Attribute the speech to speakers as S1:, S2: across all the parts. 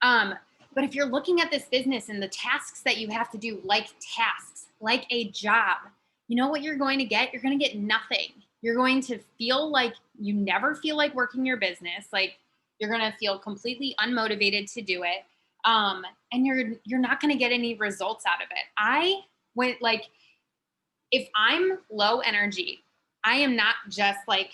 S1: Um, but if you're looking at this business and the tasks that you have to do, like tasks, like a job, you know what you're going to get? You're going to get nothing. You're going to feel like you never feel like working your business. Like you're going to feel completely unmotivated to do it. And you're not going to get any results out of it. I went like if I'm low energy, I am not just like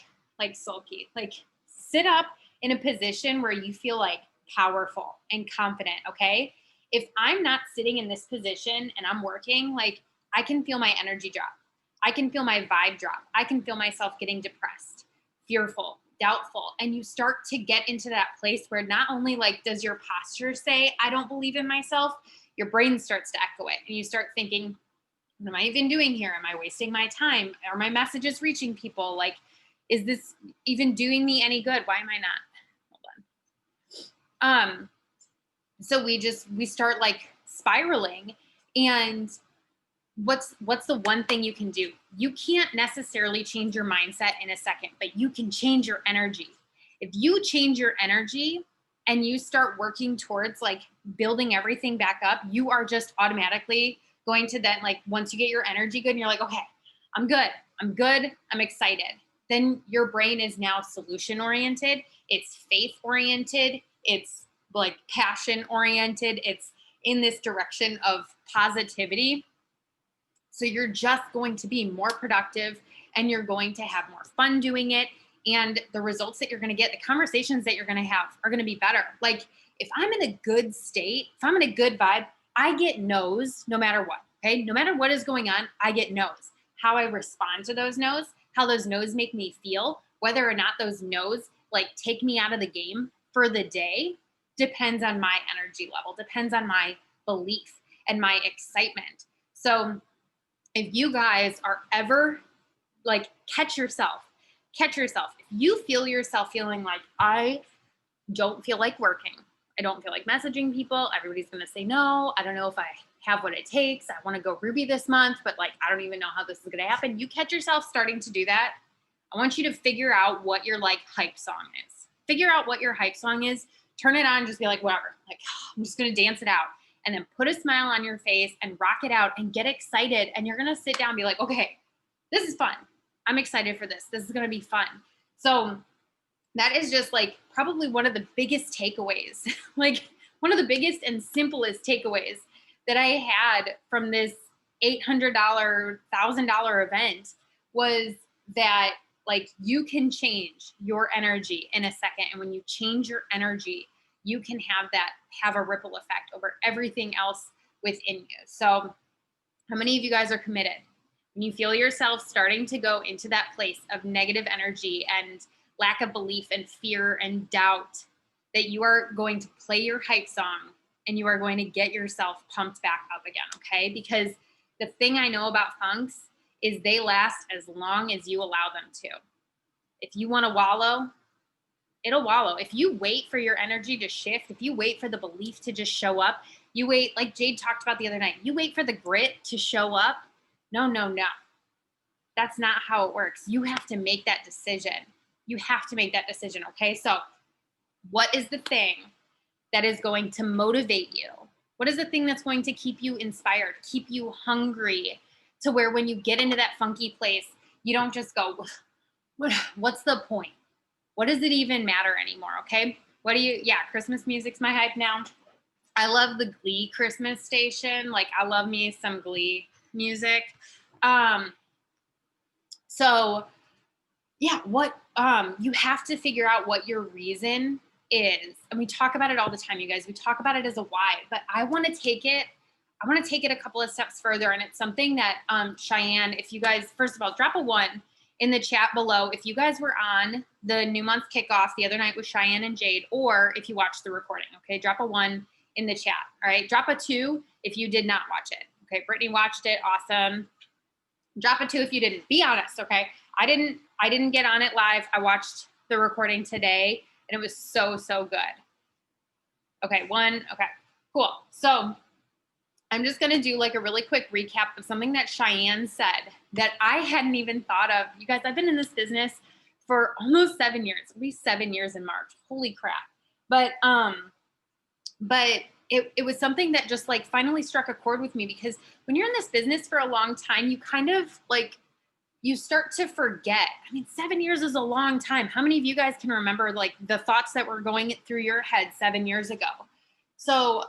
S1: sulky. Like sit up in a position where you feel like powerful and confident, okay? If I'm not sitting in this position and I'm working, like I can feel my energy drop. I can feel my vibe drop. I can feel myself getting depressed, fearful, doubtful. And you start to get into that place where not only like does your posture say, I don't believe in myself, your brain starts to echo it. And you start thinking, what am I even doing here? Am I wasting my time? Are my messages reaching people? Like, is this even doing me any good? Why am I not? Hold on. So we start like spiraling. And what's the one thing you can do? You can't necessarily change your mindset in a second, but you can change your energy. If you change your energy and you start working towards like building everything back up, you are just automatically going to then like once you get your energy good and you're like, okay, I'm good. I'm good. I'm excited. Then your brain is now solution oriented. It's faith oriented. It's like passion oriented. It's in this direction of positivity. So you're just going to be more productive and you're going to have more fun doing it. And the results that you're going to get, the conversations that you're going to have are going to be better. Like if I'm in a good state, if I'm in a good vibe, I get no's no matter what. Okay. No matter what is going on, I get no's. How I respond to those no's, how those no's make me feel, whether or not those no's like take me out of the game for the day depends on my energy level, depends on my belief and my excitement. So if you guys are ever like catch yourself. If you feel yourself feeling like I don't feel like working, I don't feel like messaging people, everybody's going to say no, I don't know if I have what it takes, I want to go Ruby this month, but like I don't even know how this is going to happen. You catch yourself starting to do that, I want you to figure out what your like hype song is. Figure out what your hype song is, turn it on, just be like whatever, like I'm just going to dance it out. And then put a smile on your face and rock it out and get excited. And you're going to sit down and be like, okay, this is fun. I'm excited for this. This is going to be fun. So that is just like probably one of the biggest takeaways, like one of the biggest and simplest takeaways that I had from this $800, $1,000 event was that like you can change your energy in a second. And when you change your energy, you can have a ripple effect over everything else within you. So how many of you guys are committed? When you feel yourself starting to go into that place of negative energy and lack of belief and fear and doubt, that you are going to play your hype song and you are going to get yourself pumped back up again, okay? Because the thing I know about funks is they last as long as you allow them to. If you want to wallow, it'll wallow. If you wait for your energy to shift, if you wait for the belief to just show up, you wait, like Jade talked about the other night, you wait for the grit to show up. No, no, no. That's not how it works. You have to make that decision. You have to make that decision, okay? So what is the thing that is going to motivate you? What is the thing that's going to keep you inspired, keep you hungry to where when you get into that funky place, you don't just go, what's the point? What does it even matter anymore? Okay. Christmas music's my hype now. I love the Glee Christmas station. Like I love me some Glee music. So yeah, you have to figure out what your reason is. And we talk about it all the time, you guys. We talk about it as a why, but I want to take it a couple of steps further. And it's something that Cheyenne, if you guys, first of all, drop a 1 in the chat below if you guys were on the new month kickoff the other night with Cheyenne and Jade, or if you watched the recording. Okay, drop a 1 in the chat. All right, drop a 2 if you did not watch it. Okay, Brittany watched it. Awesome. Drop a 2 if you didn't. Be honest. Okay, I didn't get on it live. I watched the recording today and it was so good. Okay, 1. Okay, cool. So I'm just going to do like a really quick recap of something that Cheyenne said that I hadn't even thought of. You guys, I've been in this business for almost 7 years. It'll be 7 years in March. Holy crap. But But it was something that just like finally struck a chord with me, because when you're in this business for a long time, you kind of like, you start to forget. I mean, 7 years is a long time. How many of you guys can remember like the thoughts that were going through your head 7 years ago? So,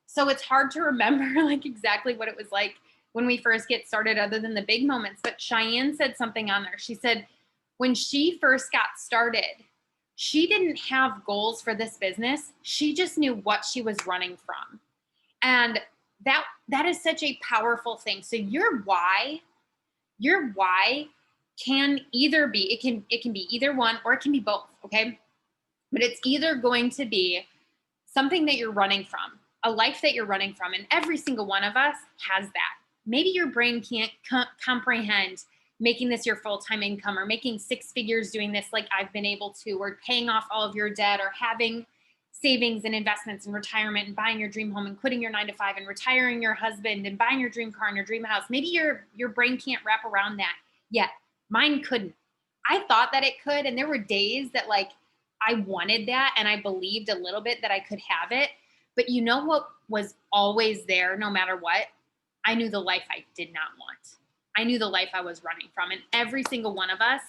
S1: so it's hard to remember like exactly what it was like when we first get started, other than the big moments. But Cheyenne said something on there. She said when she first got started, she didn't have goals for this business. She just knew what she was running from. And that is such a powerful thing. So your why can either be, it can be either one, or it can be both, okay? But it's either going to be something that you're running from, a life that you're running from, and every single one of us has that. Maybe your brain can't comprehend making this your full-time income, or making six figures doing this like I've been able to, or paying off all of your debt, or having savings and investments and retirement, and buying your dream home, and quitting your 9 to 5, and retiring your husband, and buying your dream car and your dream house. Maybe your brain can't wrap around that yet. Mine couldn't. I thought that it could, and there were days that like I wanted that, and I believed a little bit that I could have it. But you know what was always there no matter what? I knew the life I did not want. I knew the life I was running from. And every single one of us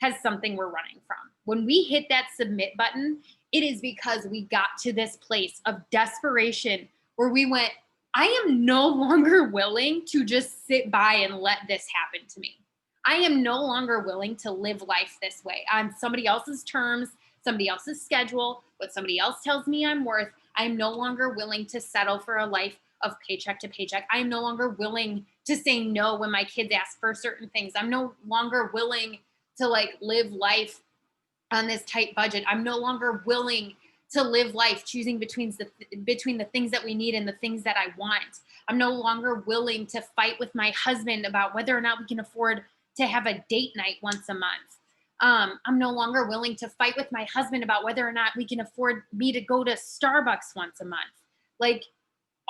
S1: has something we're running from. When we hit that submit button, it is because we got to this place of desperation where we went, I am no longer willing to just sit by and let this happen to me. I am no longer willing to live life this way on somebody else's terms, somebody else's schedule, what somebody else tells me I'm worth. I'm no longer willing to settle for a life of paycheck to paycheck. I am no longer willing to say no when my kids ask for certain things. I'm no longer willing to like live life on this tight budget. I'm no longer willing to live life choosing between the things that we need and the things that I want. I'm no longer willing to fight with my husband about whether or not we can afford to have a date night once a month. I'm no longer willing to fight with my husband about whether or not we can afford me to go to Starbucks once a month. Like,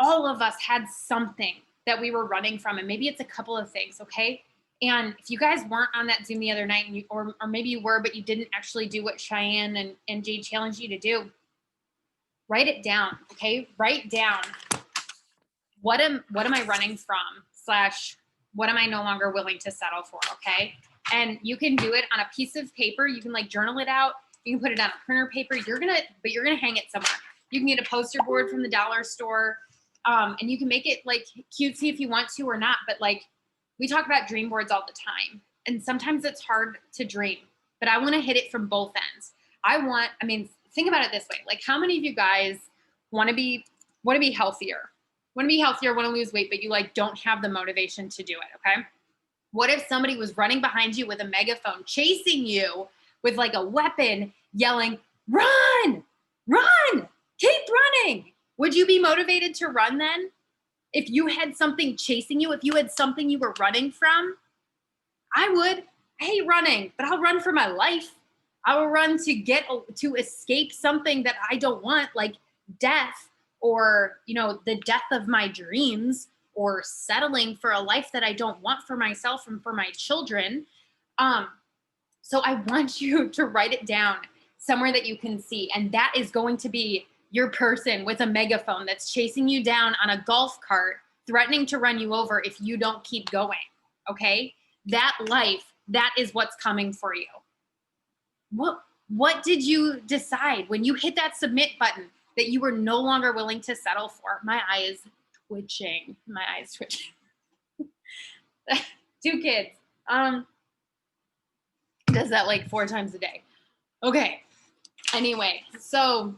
S1: all of us had something that we were running from, and maybe it's a couple of things, okay? And if you guys weren't on that Zoom the other night, and or maybe you were, but you didn't actually do what Cheyenne and Jade challenged you to do, write it down, okay? Write down what am I running from, slash what am I no longer willing to settle for, okay? And you can do it on a piece of paper. You can like journal it out. You can put it on a printer paper. You're gonna hang it somewhere. You can get a poster board from the dollar store, and you can make it like cutesy if you want to or not. But like, we talk about dream boards all the time, and sometimes it's hard to dream. But I want to hit it from both ends. I mean, think about it this way: like, how many of you guys want to be healthier? Want to be healthier? Want to lose weight, but you like don't have the motivation to do it? Okay. What if somebody was running behind you with a megaphone, chasing you with like a weapon, yelling, run, run, keep running? Would you be motivated to run then? If you had something chasing you, if you had something you were running from, I would. I hate running, but I'll run for my life. I will run to escape something that I don't want, like death, or, the death of my dreams, or settling for a life that I don't want for myself and for my children. So I want you to write it down somewhere that you can see. And that is going to be your person with a megaphone that's chasing you down on a golf cart, threatening to run you over if you don't keep going. Okay? That life, that is what's coming for you. What did you decide when you hit that submit button that you were no longer willing to settle for? My eyes twitching. 2 kids. Does that like 4 times a day. Okay. Anyway, so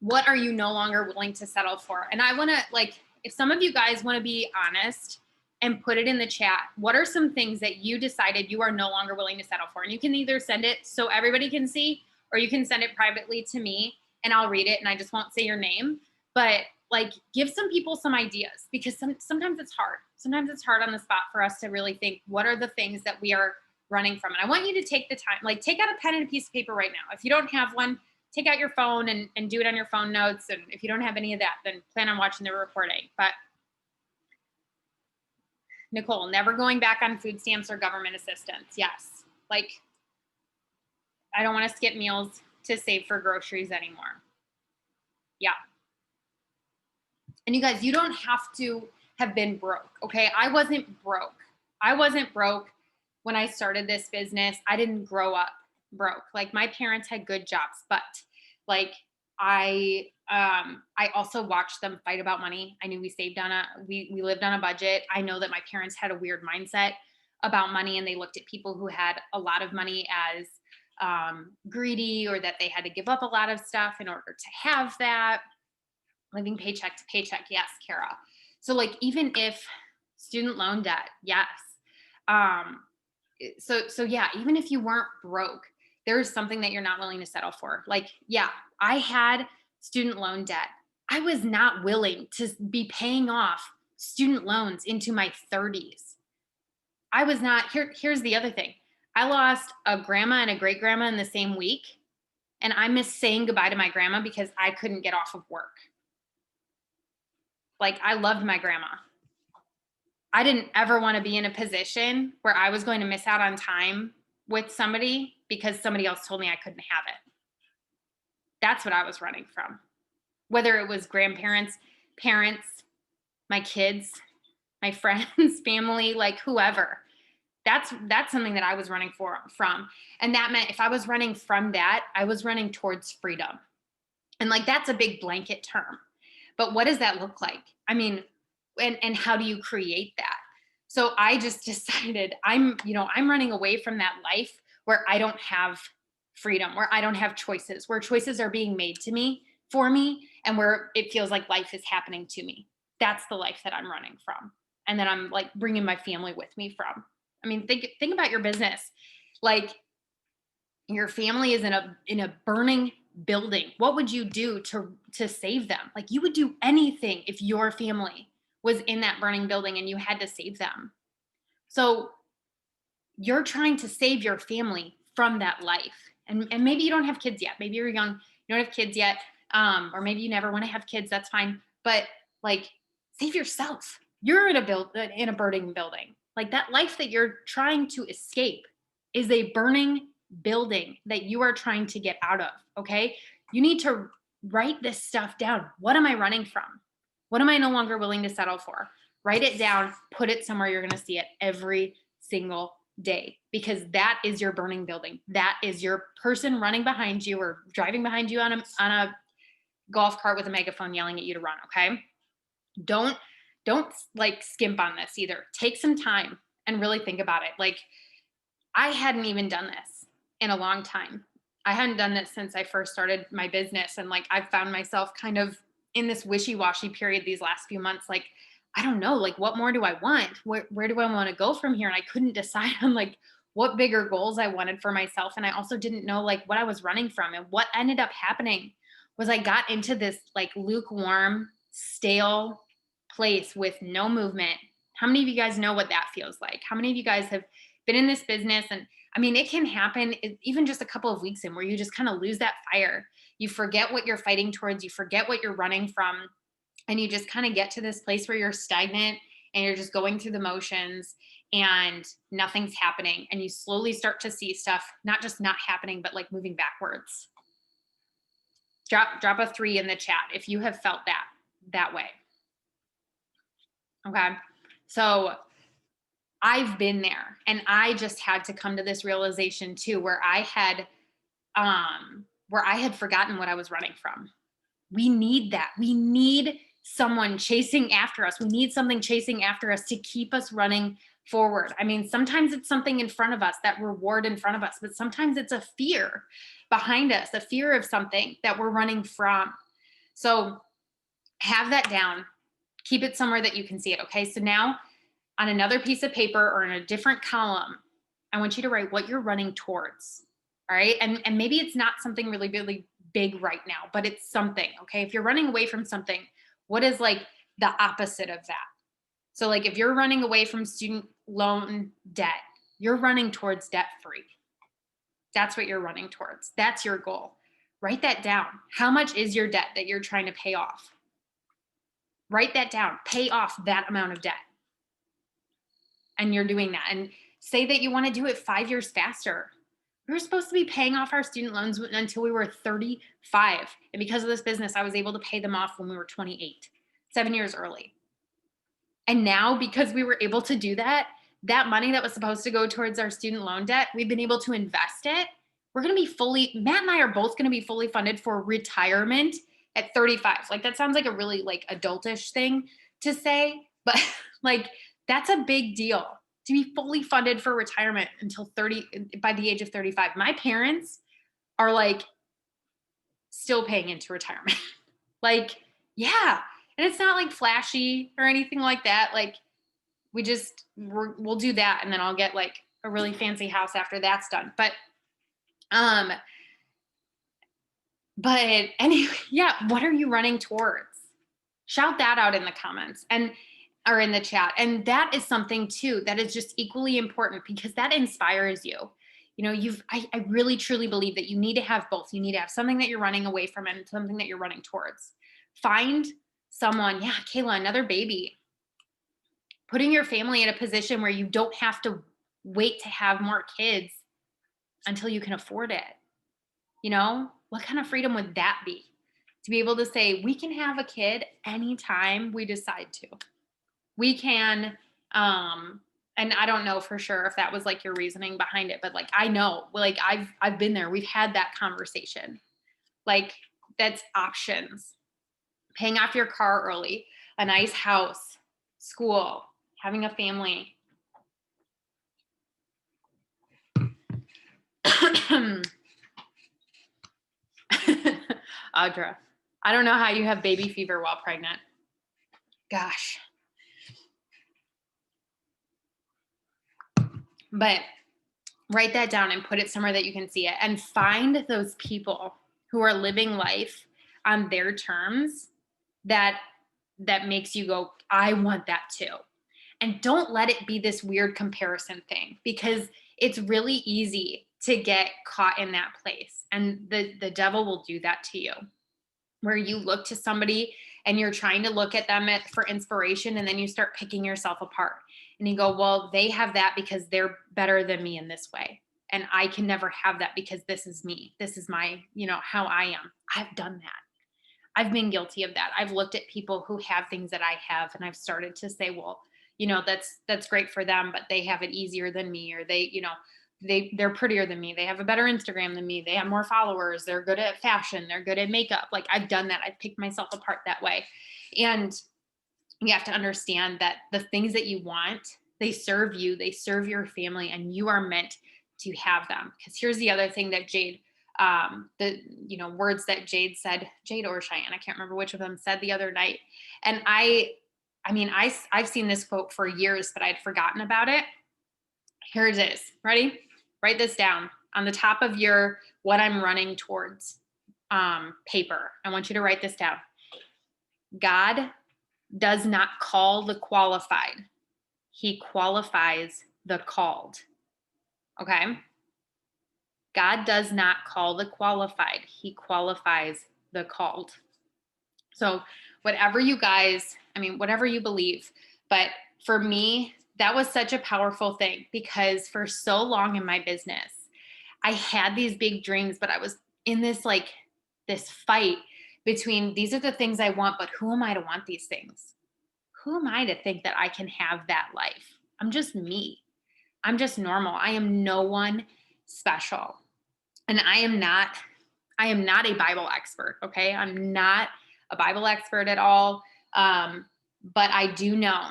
S1: what are you no longer willing to settle for? And I want to, like, if some of you guys want to be honest and put it in the chat, what are some things that you decided you are no longer willing to settle for? And you can either send it so everybody can see, or you can send it privately to me and I'll read it and I just won't say your name. But like, give some people some ideas, because sometimes it's hard. Sometimes it's hard on the spot for us to really think, what are the things that we are running from? And I want you to take the time, like take out a pen and a piece of paper right now. If you don't have one, take out your phone and do it on your phone notes. And if you don't have any of that, then plan on watching the recording. But Nicole, never going back on food stamps or government assistance. Yes. Like, I don't want to skip meals to save for groceries anymore. Yeah. And you guys, you don't have to have been broke. Okay. I wasn't broke. I wasn't broke when I started this business. I didn't grow up broke. Like my parents had good jobs, but like I also watched them fight about money. I knew we lived on a budget. I know that my parents had a weird mindset about money, and they looked at people who had a lot of money as greedy, or that they had to give up a lot of stuff in order to have that. Living paycheck to paycheck. Yes, Kara. So like even if student loan debt, yes. Um, so yeah, even if you weren't broke, there's something that you're not willing to settle for. Like, yeah, I had student loan debt. I was not willing to be paying off student loans into my 30s. I was not here's the other thing. I lost a grandma and a great grandma in the same week, and I missed saying goodbye to my grandma because I couldn't get off of work. Like I loved my grandma. I didn't ever want to be in a position where I was going to miss out on time with somebody because somebody else told me I couldn't have it. That's what I was running from. Whether it was grandparents, parents, my kids, my friends, family, like whoever. That's something that I was running from. And that meant if I was running from that, I was running towards freedom. And like that's a big blanket term. But what does that look like? I mean, and how do you create that? So I just decided I'm running away from that life where I don't have freedom, where I don't have choices, where choices are being made to me for me, and where it feels like life is happening to me. That's the life that I'm running from. And then I'm like bringing my family with me from. I mean, think about your business. Like your family is in a burning building. What would you do to save them? Like you would do anything if your family was in that burning building and you had to save them. So you're trying to save your family from that life. And maybe you don't have kids yet. Maybe you're young, you don't have kids yet. Or maybe you never want to have kids. That's fine. But like save yourself. You're in a burning building. Like that life that you're trying to escape is a burning building that you are trying to get out of. Okay. You need to write this stuff down. What am I running from? What am I no longer willing to settle for? Write it down, put it somewhere you're going to see it every single day, because that is your burning building. That is your person running behind you or driving behind you on a golf cart with a megaphone yelling at you to run. Okay. Don't like skimp on this either. Take some time and really think about it. Like I hadn't even done this in a long time. I hadn't done this since I first started my business. And like I've found myself kind of in this wishy-washy period these last few months. Like, I don't know, like what more do I want? Where do I want to go from here? And I couldn't decide on like what bigger goals I wanted for myself. And I also didn't know like what I was running from. And what ended up happening was I got into this like lukewarm, stale place with no movement. How many of you guys know what that feels like? How many of you guys have been in this business? And I mean, it can happen even just a couple of weeks in where you just kind of lose that fire. You forget what you're fighting towards. You forget what you're running from. And you just kind of get to this place where you're stagnant and you're just going through the motions and nothing's happening. And you slowly start to see stuff, not just not happening, but like moving backwards. Drop a 3 in the chat if you have felt that way. Okay. So I've been there, and I just had to come to this realization too, where I had forgotten what I was running from. We need that. We need someone chasing after us. We need something chasing after us to keep us running forward. I mean, sometimes it's something in front of us, that reward in front of us, but sometimes it's a fear behind us, a fear of something that we're running from. So have that down. Keep it somewhere that you can see it. Okay. So now on another piece of paper or in a different column, I want you to write what you're running towards. All right. And maybe it's not something really, really big right now, but it's something. Okay. If you're running away from something, what is like the opposite of that? So like if you're running away from student loan debt, you're running towards debt free. That's what you're running towards. That's your goal. Write that down. How much is your debt that you're trying to pay off? Write that down. Pay off that amount of debt. And you're doing that. And say that you want to do it 5 years faster. We were supposed to be paying off our student loans until we were 35. And because of this business, I was able to pay them off when we were 28, 7 years early. And now, because we were able to do that, that money that was supposed to go towards our student loan debt, we've been able to invest it. We're going to be Matt and I are both going to be fully funded for retirement at 35. Like, that sounds like a really like adultish thing to say, but like, that's a big deal to be fully funded for retirement until 30, by the age of 35. My parents are like still paying into retirement. Like, yeah. And it's not like flashy or anything like that. Like, we'll do that. And then I'll get like a really fancy house after that's done. Um, but anyway, yeah. What are you running towards? Shout that out in the comments or in the chat. And that is something too, that is just equally important because that inspires you. You know, I really truly believe that you need to have both. You need to have something that you're running away from and something that you're running towards. Find someone, yeah, Kayla, another baby. Putting your family in a position where you don't have to wait to have more kids until you can afford it. You know, what kind of freedom would that be? To be able to say, we can have a kid anytime we decide to. We can, and I don't know for sure if that was like your reasoning behind it, but like, I know, like I've been there. We've had that conversation. Like, that's options. Paying off your car early, a nice house, school, having a family. Audra, I don't know how you have baby fever while pregnant. Gosh. But write that down and put it somewhere that you can see it, and find those people who are living life on their terms that makes you go, I want that too. And don't let it be this weird comparison thing, because it's really easy to get caught in that place. And the devil will do that to you, where you look to somebody and you're trying to look at them for inspiration, and then you start picking yourself apart. And you go, well, they have that because they're better than me in this way. And I can never have that because this is me. This is my, how I am. I've done that. I've been guilty of that. I've looked at people who have things that I have, and I've started to say, well, that's great for them, but they have it easier than me, or they're prettier than me. They have a better Instagram than me. They have more followers. They're good at fashion. They're good at makeup. Like, I've done that. I've picked myself apart that way. And you have to understand that the things that you want, they serve you, they serve your family, and you are meant to have them. Because here's the other thing that Jade, words that Jade said, Jade or Cheyenne, I can't remember which of them said the other night. And I've seen this quote for years, but I'd forgotten about it. Here it is. Ready? Write this down on the top of your what I'm running towards paper. I want you to write this down. God does not call the qualified. He qualifies the called. Okay? God does not call the qualified. He qualifies the called. So whatever you believe, but for me, that was such a powerful thing, because for so long in my business, I had these big dreams, but I was in this fight between, these are the things I want, but who am I to want these things? Who am I to think that I can have that life? I'm just me. I'm just normal. I am no one special. And I am not a Bible expert. Okay. I'm not a Bible expert at all. But I do know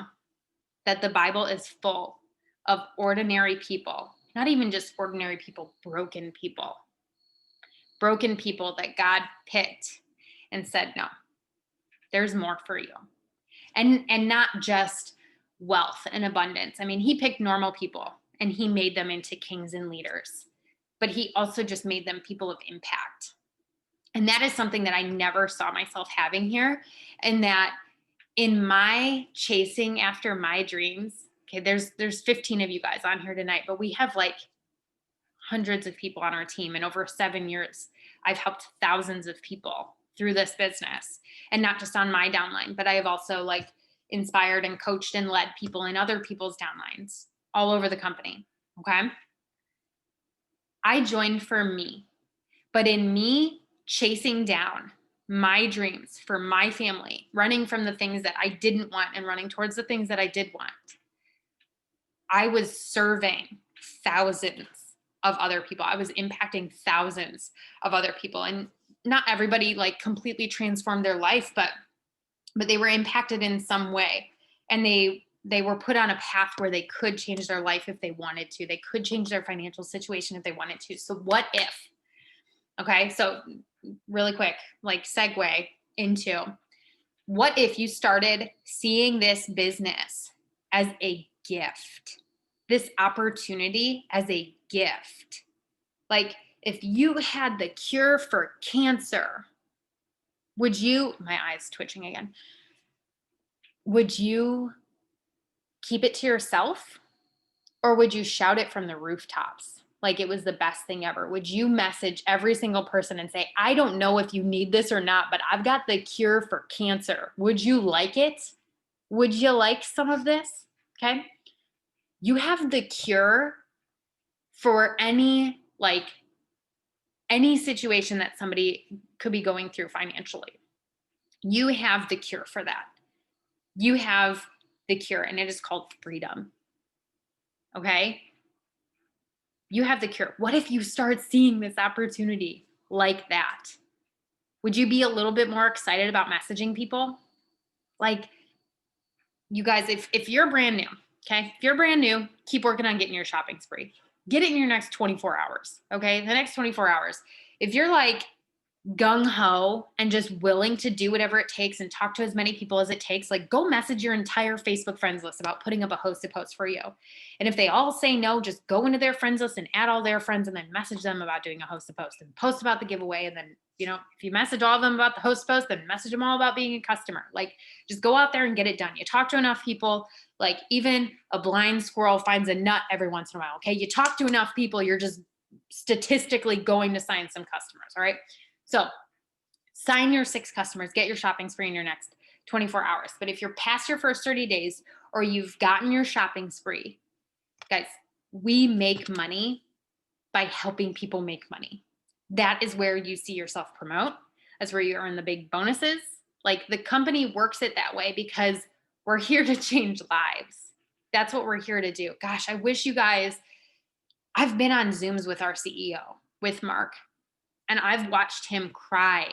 S1: that the Bible is full of ordinary people, not even just ordinary people, broken people that God picked and said, no, there's more for you. And not just wealth and abundance. I mean, he picked normal people and he made them into kings and leaders, but he also just made them people of impact. And that is something that I never saw myself having here. And that in my chasing after my dreams, okay, there's 15 of you guys on here tonight, but we have like hundreds of people on our team. And over 7 years, I've helped thousands of people through this business, and not just on my downline, but I have also inspired and coached and led people in other people's downlines all over the company. Okay. I joined for me. But in me chasing down my dreams for my family, running from the things that I didn't want and running towards the things that I did want, I was serving thousands of other people. I was impacting thousands of other people. And not everybody like completely transformed their life, but they were impacted in some way. And they were put on a path where they could change their life if they wanted to. They could change their financial situation if they wanted to. So what if? Okay, so really quick, like segue into what if you started seeing this business as a gift, this opportunity as a gift? Like if you had the cure for cancer, would you, my eyes twitching again, would you keep it to yourself or would you shout it from the rooftops like it was the best thing ever? Would you message every single person and say, I don't know if you need this or not, but I've got the cure for cancer. Would you like it? Would you like some of this? Okay. You have the cure for any situation that somebody could be going through financially. You have the cure for that. You have the cure, and it is called freedom. Okay. You have the cure. What if you start seeing this opportunity like that? Would you be a little bit more excited about messaging people? Like, you guys, if you're brand new, okay, if you're brand new, keep working on getting your shopping spree. Get it in your next 24 hours, okay? The next 24 hours. If you're like gung ho and just willing to do whatever it takes and talk to as many people as it takes, like go message your entire Facebook friends list about putting up a hosted post for you. And if they all say no, just go into their friends list and add all their friends and then message them about doing a hosted post and post about the giveaway. And then, if you message all of them about the host post, then message them all about being a customer. Like just go out there and get it done. You talk to enough people, like even a blind squirrel finds a nut every once in a while. Okay. You talk to enough people, you're just statistically going to sign some customers. All right. So sign your 6 customers, get your shopping spree in your next 24 hours. But if you're past your first 30 days or you've gotten your shopping spree, guys, we make money by helping people make money. That is where you see yourself promote. That's where you earn the big bonuses. Like the company works it that way because we're here to change lives. That's what we're here to do. Gosh, I wish you guys, I've been on Zooms with our CEO, with Mark, and I've watched him cry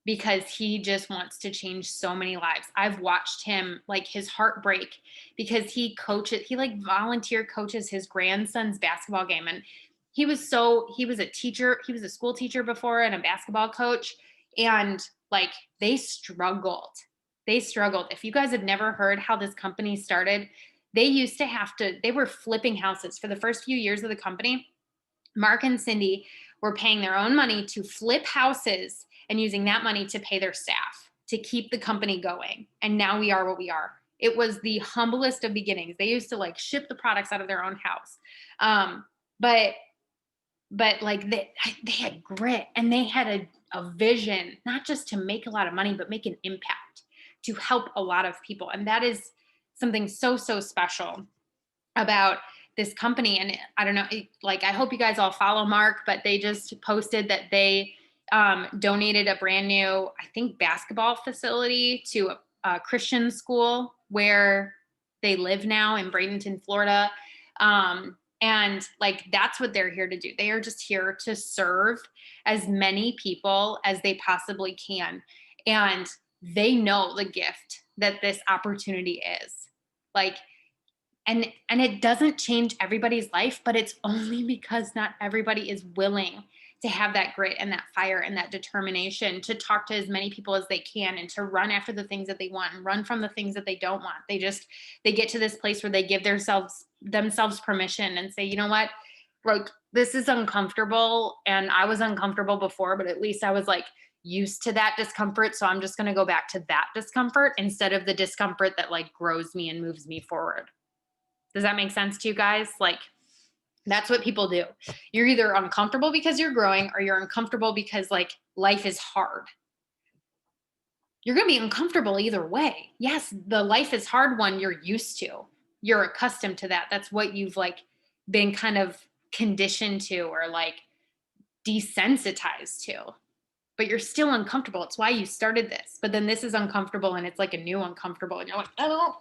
S1: because he just wants to change so many lives. I've watched him like his heart break because he like volunteer coaches his grandson's basketball game. And he was a teacher, he was a school teacher before and a basketball coach. And like they struggled. If you guys have never heard how this company started, they were flipping houses for the first few years of the company. Mark and Cindy were paying their own money to flip houses and using that money to pay their staff to keep the company going. And now we are what we are. It was the humblest of beginnings. They used to like ship the products out of their own house. But like they had grit and they had a vision, not just to make a lot of money, but make an impact to help a lot of people. And that is something so, so special about this company. And I don't know, like, I hope you guys all follow Mark, but they just posted that they donated a brand new, I think, basketball facility to a Christian school where they live now in Bradenton, Florida. And like, that's what they're here to do. They are just here to serve as many people as they possibly can. And they know the gift that this opportunity is. Like, and it doesn't change everybody's life, but it's only because not everybody is willing to have that grit and that fire and that determination to talk to as many people as they can and to run after the things that they want and run from the things that they don't want. They get to this place where they give themselves permission and say, you know what, like, this is uncomfortable and I was uncomfortable before, but at least I was like used to that discomfort. So I'm just going to go back to that discomfort instead of the discomfort that like grows me and moves me forward. Does that make sense to you guys? Like, that's what people do. You're either uncomfortable because you're growing or you're uncomfortable because like life is hard. You're going to be uncomfortable either way. Yes, the life is hard one you're used to. You're accustomed to that. That's what you've like been kind of conditioned to or like desensitized to, but you're still uncomfortable. It's why you started this. But then this is uncomfortable and it's like a new uncomfortable. And you're like, I don't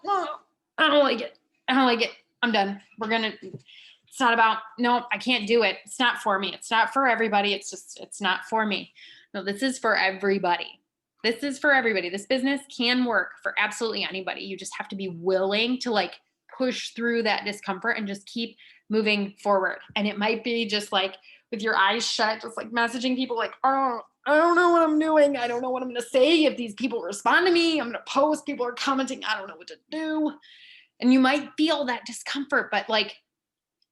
S1: like it. I don't like it. I'm done. It's not about, no, I can't do it. It's not for me. It's not for everybody. It's not for me. No, this is for everybody. This is for everybody. This business can work for absolutely anybody. You just have to be willing to like push through that discomfort and just keep moving forward. And it might be just like with your eyes shut, just like messaging people like, oh, I don't know what I'm doing. I don't know what I'm going to say. If these people respond to me, I'm going to post. People are commenting. I don't know what to do. And you might feel that discomfort, but like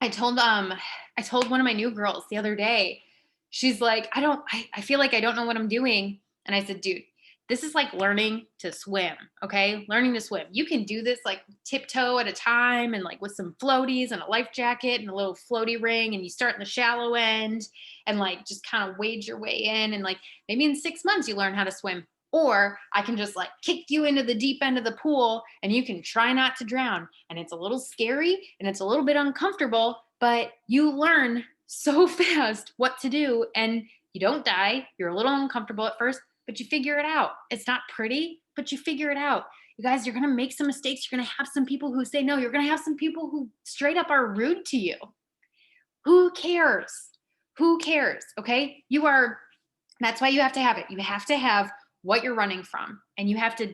S1: I told one of my new girls the other day, she's like, I feel like I don't know what I'm doing. And I said, dude, this is like learning to swim. Okay. Learning to swim. You can do this like tiptoe at a time and like with some floaties and a life jacket and a little floaty ring. And you start in the shallow end and like just kind of wade your way in. And like maybe in 6 months you learn how to swim. Or I can just like kick you into the deep end of the pool and you can try not to drown. And it's a little scary and it's a little bit uncomfortable, but you learn so fast what to do and you don't die. You're a little uncomfortable at first, but you figure it out. It's not pretty, but you figure it out. You guys, you're going to make some mistakes. You're going to have some people who say no. You're going to have some people who straight up are rude to you. Who cares? Who cares? Okay. That's why you have to have it. You have to have what you're running from, and you have to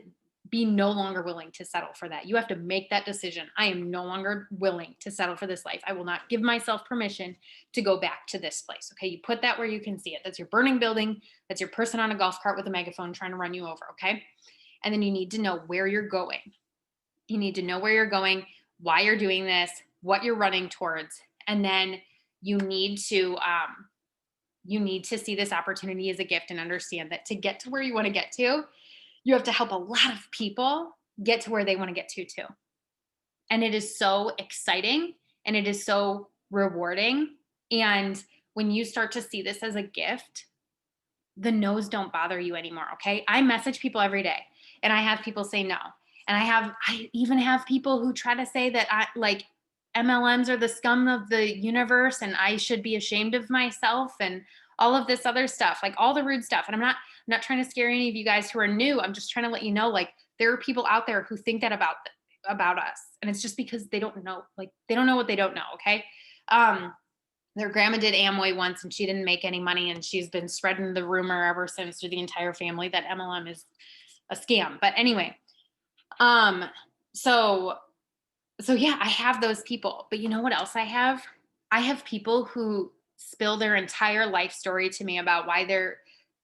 S1: be no longer willing to settle for that. You have to make that decision. I am no longer willing to settle for this life. I will not give myself permission to go back to this place. Okay. You put that where you can see it. That's your burning building. That's your person on a golf cart with a megaphone trying to run you over. Okay. And then you need to know where you're going. You need to know where you're going, why you're doing this, what you're running towards. And then you need to see this opportunity as a gift and understand that to get to where you want to get to, you have to help a lot of people get to where they want to get to too. And it is so exciting and it is so rewarding. And when you start to see this as a gift, the no's don't bother you anymore. Okay. I message people every day and I have people say no. And I even have people who try to say that MLMs are the scum of the universe and I should be ashamed of myself and all of this other stuff, like all the rude stuff. And I'm not trying to scare any of you guys who are new. I'm just trying to let you know, like, there are people out there who think that about us. And it's just because they don't know, like, they don't know what they don't know. Okay. Their grandma did Amway once and she didn't make any money. And she's been spreading the rumor ever since through the entire family that MLM is a scam. But anyway, so yeah, I have those people, but you know what else I have? I have people who spill their entire life story to me about why they're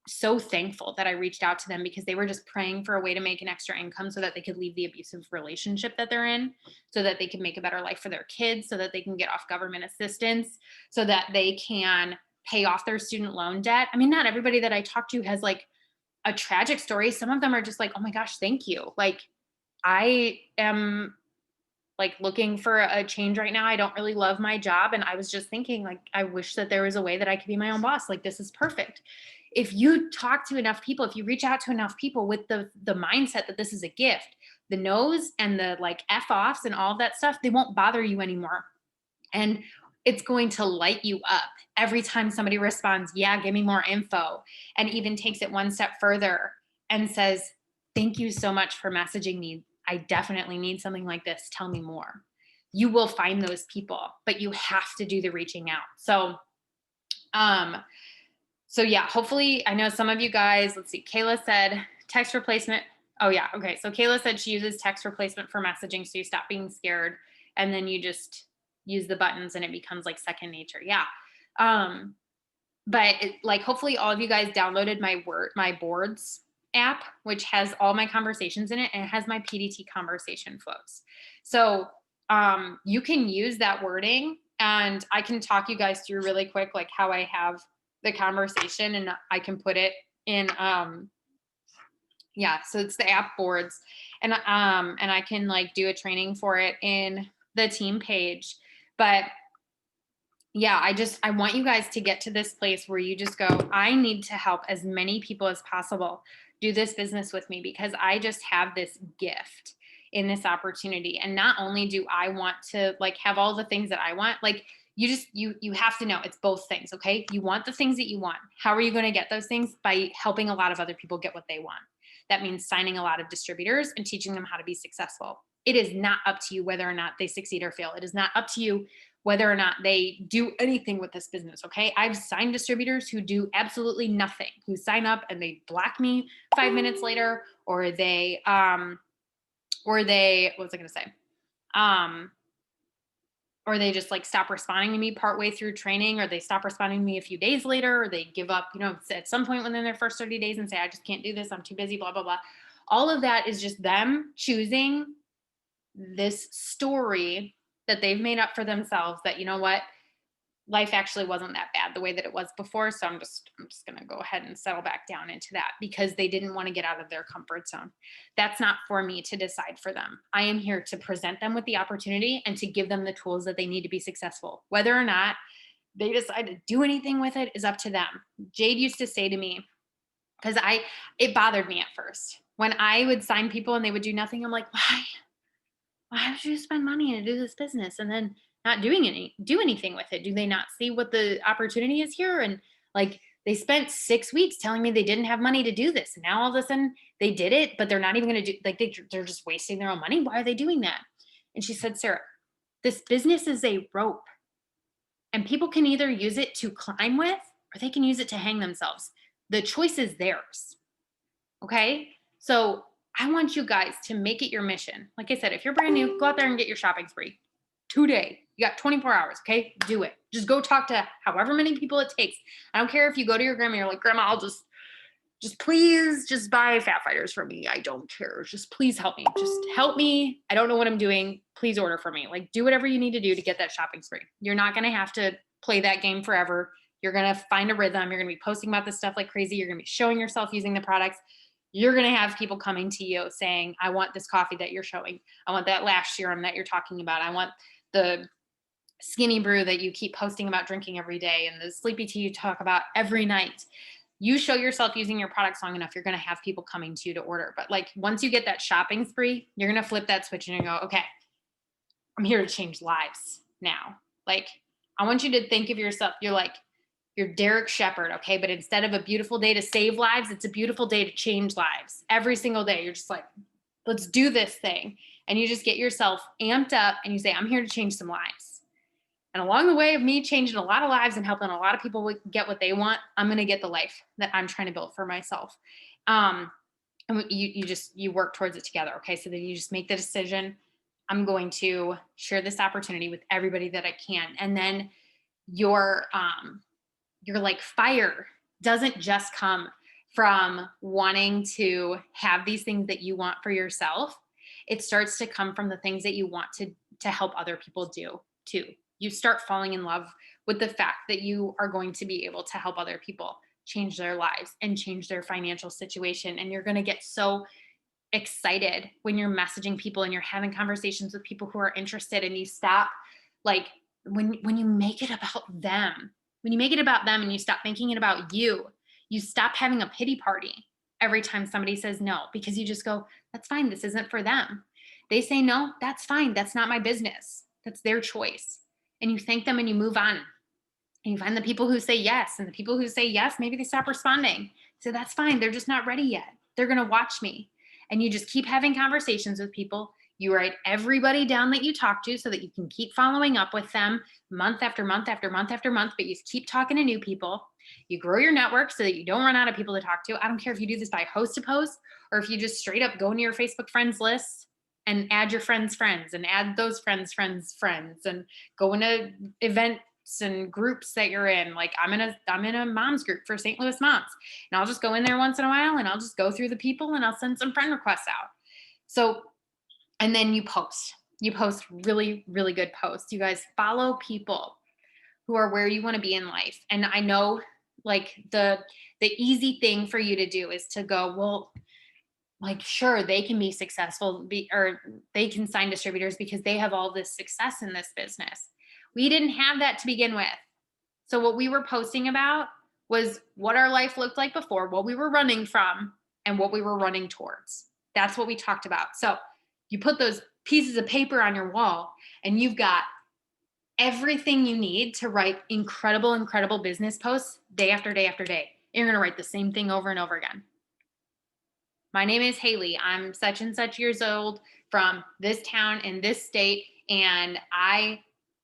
S1: so thankful that I reached out to them because they were just praying for a way to make an extra income so that they could leave the abusive relationship that they're in, so that they can make a better life for their kids, so that they can get off government assistance, so that they can pay off their student loan debt. I mean, not everybody that I talk to has like a tragic story. Some of them are just like, oh my gosh, thank you. Like, I am like looking for a change right now. I don't really love my job. And I was just thinking, like, I wish that there was a way that I could be my own boss. Like, this is perfect. If you talk to enough people, if you reach out to enough people with the mindset that this is a gift, the no's and the like F offs and all of that stuff, they won't bother you anymore. And it's going to light you up every time somebody responds, yeah, give me more info, and even takes it one step further and says, thank you so much for messaging me. I definitely need something like this. Tell me more. You will find those people, but you have to do the reaching out. So yeah, hopefully, I know some of you guys, let's see, Kayla said text replacement. Oh yeah. Okay. So Kayla said she uses text replacement for messaging. So you stop being scared and then you just use the buttons and it becomes like second nature. Yeah. But like, hopefully all of you guys downloaded my boards app, which has all my conversations in it and it has my PDT conversation flows. So you can use that wording and I can talk you guys through really quick, like how I have the conversation and I can put it in, so it's the app boards and I can like do a training for it in the team page. But yeah, I want you guys to get to this place where you just go, I need to help as many people as possible do this business with me because I just have this gift in this opportunity. And not only do I want to like have all the things that I want, like You have to know it's both things, okay? You want the things that you want. How are you going to get those things? By helping a lot of other people get what they want. That means signing a lot of distributors and teaching them how to be successful. It is not up to you whether or not they succeed or fail. It is not up to you whether or not they do anything with this business, okay? I've signed distributors who do absolutely nothing, who sign up and they block me 5 minutes later, or they what was I going to say? Um or they just like stop responding to me partway through training, or they stop responding to me a few days later, or they give up, at some point within their first 30 days and say, I just can't do this. I'm too busy, blah, blah, blah. All of that is just them choosing this story that they've made up for themselves that, you know what, life actually wasn't that bad the way that it was before. So I'm just going to go ahead and settle back down into that because they didn't want to get out of their comfort zone. That's not for me to decide for them. I am here to present them with the opportunity and to give them the tools that they need to be successful. Whether or not they decide to do anything with it is up to them. Jade used to say to me, because it bothered me at first when I would sign people and they would do nothing. I'm like, why would you spend money to do this business and then not do anything with it? Do they not see what the opportunity is here? And like they spent 6 weeks telling me they didn't have money to do this. And now all of a sudden they did it, but they're not even going to do, like they're just wasting their own money. Why are they doing that? And she said, Sarah, this business is a rope and people can either use it to climb with or they can use it to hang themselves. The choice is theirs. Okay. So I want you guys to make it your mission. Like I said, if you're brand new, go out there and get your shopping spree today. You got 24 hours. Okay. Do it. Just go talk to however many people it takes. I don't care if you go to your grandma, you're like, Grandma, I'll just please just buy Fat Fighters for me. I don't care. Just please help me. Just help me. I don't know what I'm doing. Please order for me. Like do whatever you need to do to get that shopping spree. You're not going to have to play that game forever. You're going to find a rhythm. You're going to be posting about this stuff like crazy. You're going to be showing yourself using the products. You're going to have people coming to you saying, I want this coffee that you're showing. I want that lash serum that you're talking about. I want the skinny brew that you keep posting about drinking every day and the sleepy tea you talk about every night. You show yourself using your products long enough, you're going to have people coming to you to order. But like once you get that shopping spree, you're going to flip that switch and you go, okay, I'm here to change lives now. Like I want you to think of yourself, you're Derek Shepherd, okay? But instead of a beautiful day to save lives, it's a beautiful day to change lives. Every single day, you're just like, let's do this thing. And you just get yourself amped up and you say, I'm here to change some lives. And along the way of me changing a lot of lives and helping a lot of people get what they want, I'm going to get the life that I'm trying to build for myself. And you work towards it together, okay? So then you just make the decision, I'm going to share this opportunity with everybody that I can. And then your like fire doesn't just come from wanting to have these things that you want for yourself. It starts to come from the things that you want to help other people do too. You start falling in love with the fact that you are going to be able to help other people change their lives and change their financial situation. And you're going to get so excited when you're messaging people and you're having conversations with people who are interested, and you stop like when you make it about them. When you make it about them and you stop thinking it about you stop having a pity party every time somebody says no, because you just go, that's fine. This isn't for them. They say no, that's fine. That's not my business. That's their choice. And you thank them and you move on. And you find the people who say yes, and the people who say yes, maybe they stop responding. So that's fine. They're just not ready yet. They're going to watch me. And you just keep having conversations with people. You write everybody down that you talk to so that you can keep following up with them month after month after month after month, but you keep talking to new people. You grow your network so that you don't run out of people to talk to. I don't care if you do this by host to post or if you just straight up go into your Facebook friends list and add your friends' friends and add those friends' and go into events and groups that you're in. Like I'm in a moms group for St. Louis moms, and I'll just go in there once in a while and I'll just go through the people and I'll send some friend requests out. So, and then you post really, really good posts. You guys follow people who are where you want to be in life. And I know like the easy thing for you to do is to go, well, like, sure, they can be successful or they can sign distributors because they have all this success in this business. We didn't have that to begin with. So what we were posting about was what our life looked like before, what we were running from, and what we were running towards. That's what we talked about. So you put those pieces of paper on your wall and you've got everything you need to write incredible, incredible business posts day after day after day. You're going to write the same thing over and over again. My name is Haley. I'm such and such years old from this town in this state, and I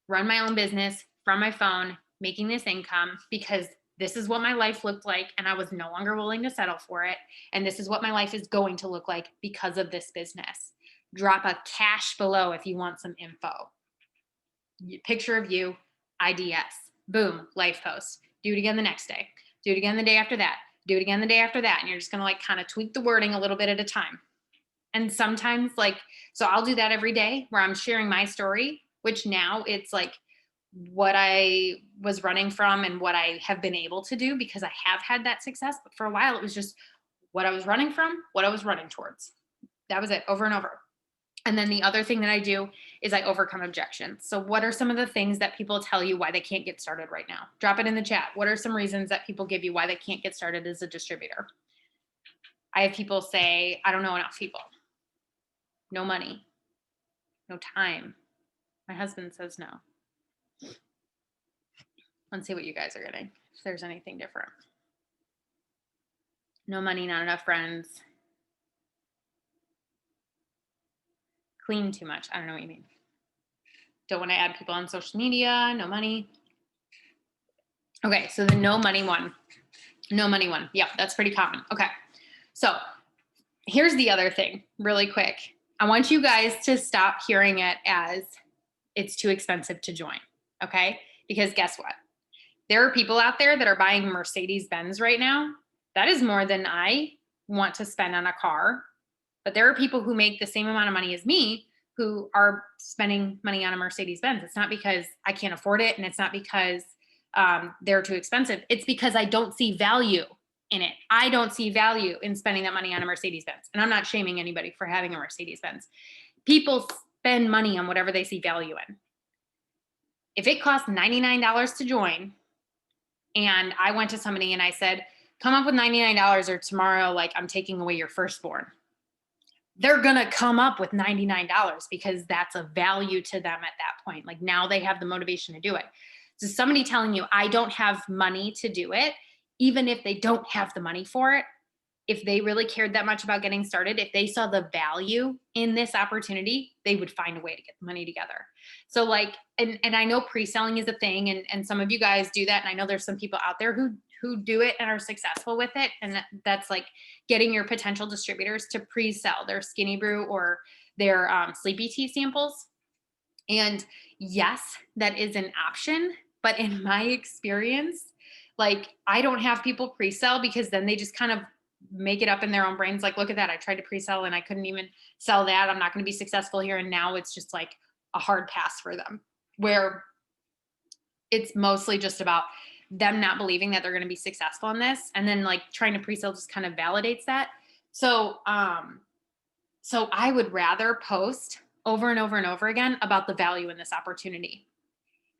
S1: run my own business from my phone, making this income because this is what my life looked like, and I was no longer willing to settle for it. And this is what my life is going to look like because of this business. Drop a cash below if you want some info. Picture of you, IDS. Boom, life post. Do it again the next day. Do it again the day after that. Do it again the day after that. And you're just going to like kind of tweak the wording a little bit at a time. And sometimes so I'll do that every day where I'm sharing my story, which now it's like what I was running from and what I have been able to do because I have had that success. But for a while, it was just what I was running from, what I was running towards. That was it, over and over. And then the other thing that I do is I overcome objections. So what are some of the things that people tell you why they can't get started right now? Drop it in the chat. What are some reasons that people give you why they can't get started as a distributor? I have people say, I don't know enough people. No money. No time. My husband says no. Let's see what you guys are getting, if there's anything different. No money, not enough friends. Clean too much. I don't know what you mean. Don't want to add people on social media. No money. Okay, so the no money one. No money one. Yep, that's pretty common. Okay, so here's the other thing really quick. I want you guys to stop hearing it as it's too expensive to join, okay? Because guess what? There are people out there that are buying Mercedes-Benz right now. That is more than I want to spend on a car. But there are people who make the same amount of money as me who are spending money on a Mercedes-Benz. It's not because I can't afford it, and it's not because they're too expensive. It's because I don't see value in it. I don't see value in spending that money on a Mercedes-Benz. And I'm not shaming anybody for having a Mercedes-Benz. People spend money on whatever they see value in. If it costs $99 to join, and I went to somebody and I said, come up with $99 or tomorrow, like I'm taking away your firstborn. They're going to come up with $99 because that's a value to them at that point. Like now they have the motivation to do it. So somebody telling you, I don't have money to do it, even if they don't have the money for it, if they really cared that much about getting started, if they saw the value in this opportunity, they would find a way to get the money together. So like, and I know pre-selling is a thing, and some of you guys do that. And I know there's some people out there who do it and are successful with it. And that's like getting your potential distributors to pre-sell their Skinny Brew or their Sleepy Tea samples. And yes, that is an option. But in my experience, like I don't have people pre-sell because then they just kind of make it up in their own brains. Like, look at that. I tried to pre-sell and I couldn't even sell that. I'm not going to be successful here. And now it's just like a hard pass for them, where it's mostly just about them not believing that they're going to be successful in this. And then like trying to pre-sell just kind of validates that. So I would rather post over and over and over again about the value in this opportunity.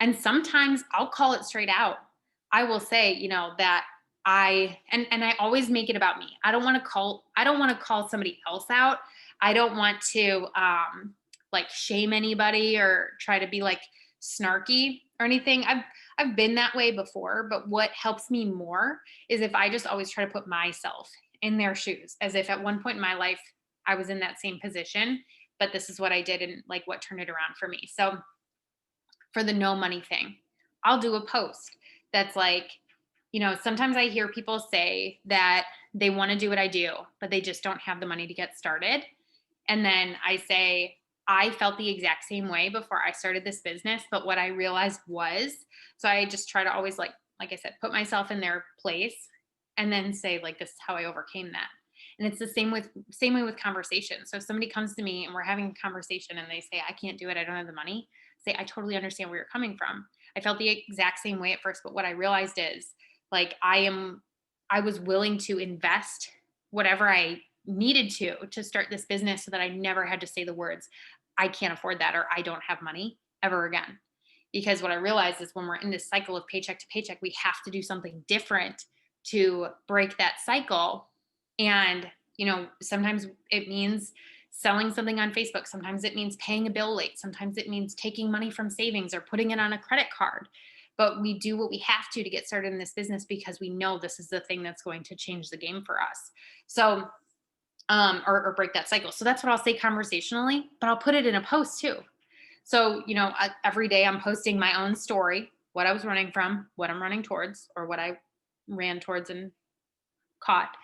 S1: And sometimes I'll call it straight out. I will say, that I always make it about me. I don't want to call somebody else out. I don't want to like shame anybody or try to be like snarky or anything. I've been that way before, but what helps me more is if I just always try to put myself in their shoes, as if at one point in my life I was in that same position, but this is what I did and like what turned it around for me. So for the no money thing, I'll do a post that's like, sometimes I hear people say that they want to do what I do, but they just don't have the money to get started. And then I say, I felt the exact same way before I started this business. But what I realized was, so I just try to always like I said, put myself in their place and then say like, this is how I overcame that. And it's the same way with conversation. So if somebody comes to me and we're having a conversation and they say, I can't do it, I don't have the money, say, I totally understand where you're coming from. I felt the exact same way at first, but what I realized is like, I was willing to invest whatever I needed to start this business so that I never had to say the words, I can't afford that, or I don't have money ever again. Because what I realized is when we're in this cycle of paycheck to paycheck, we have to do something different to break that cycle. And, sometimes it means selling something on Facebook. Sometimes it means paying a bill late. Sometimes it means taking money from savings or putting it on a credit card. But we do what we have to get started in this business because we know this is the thing that's going to change the game for us. So, or break that cycle. So that's what I'll say conversationally, but I'll put it in a post too. So, every day I'm posting my own story, what I was running from, what I'm running towards, or what I ran towards and caught.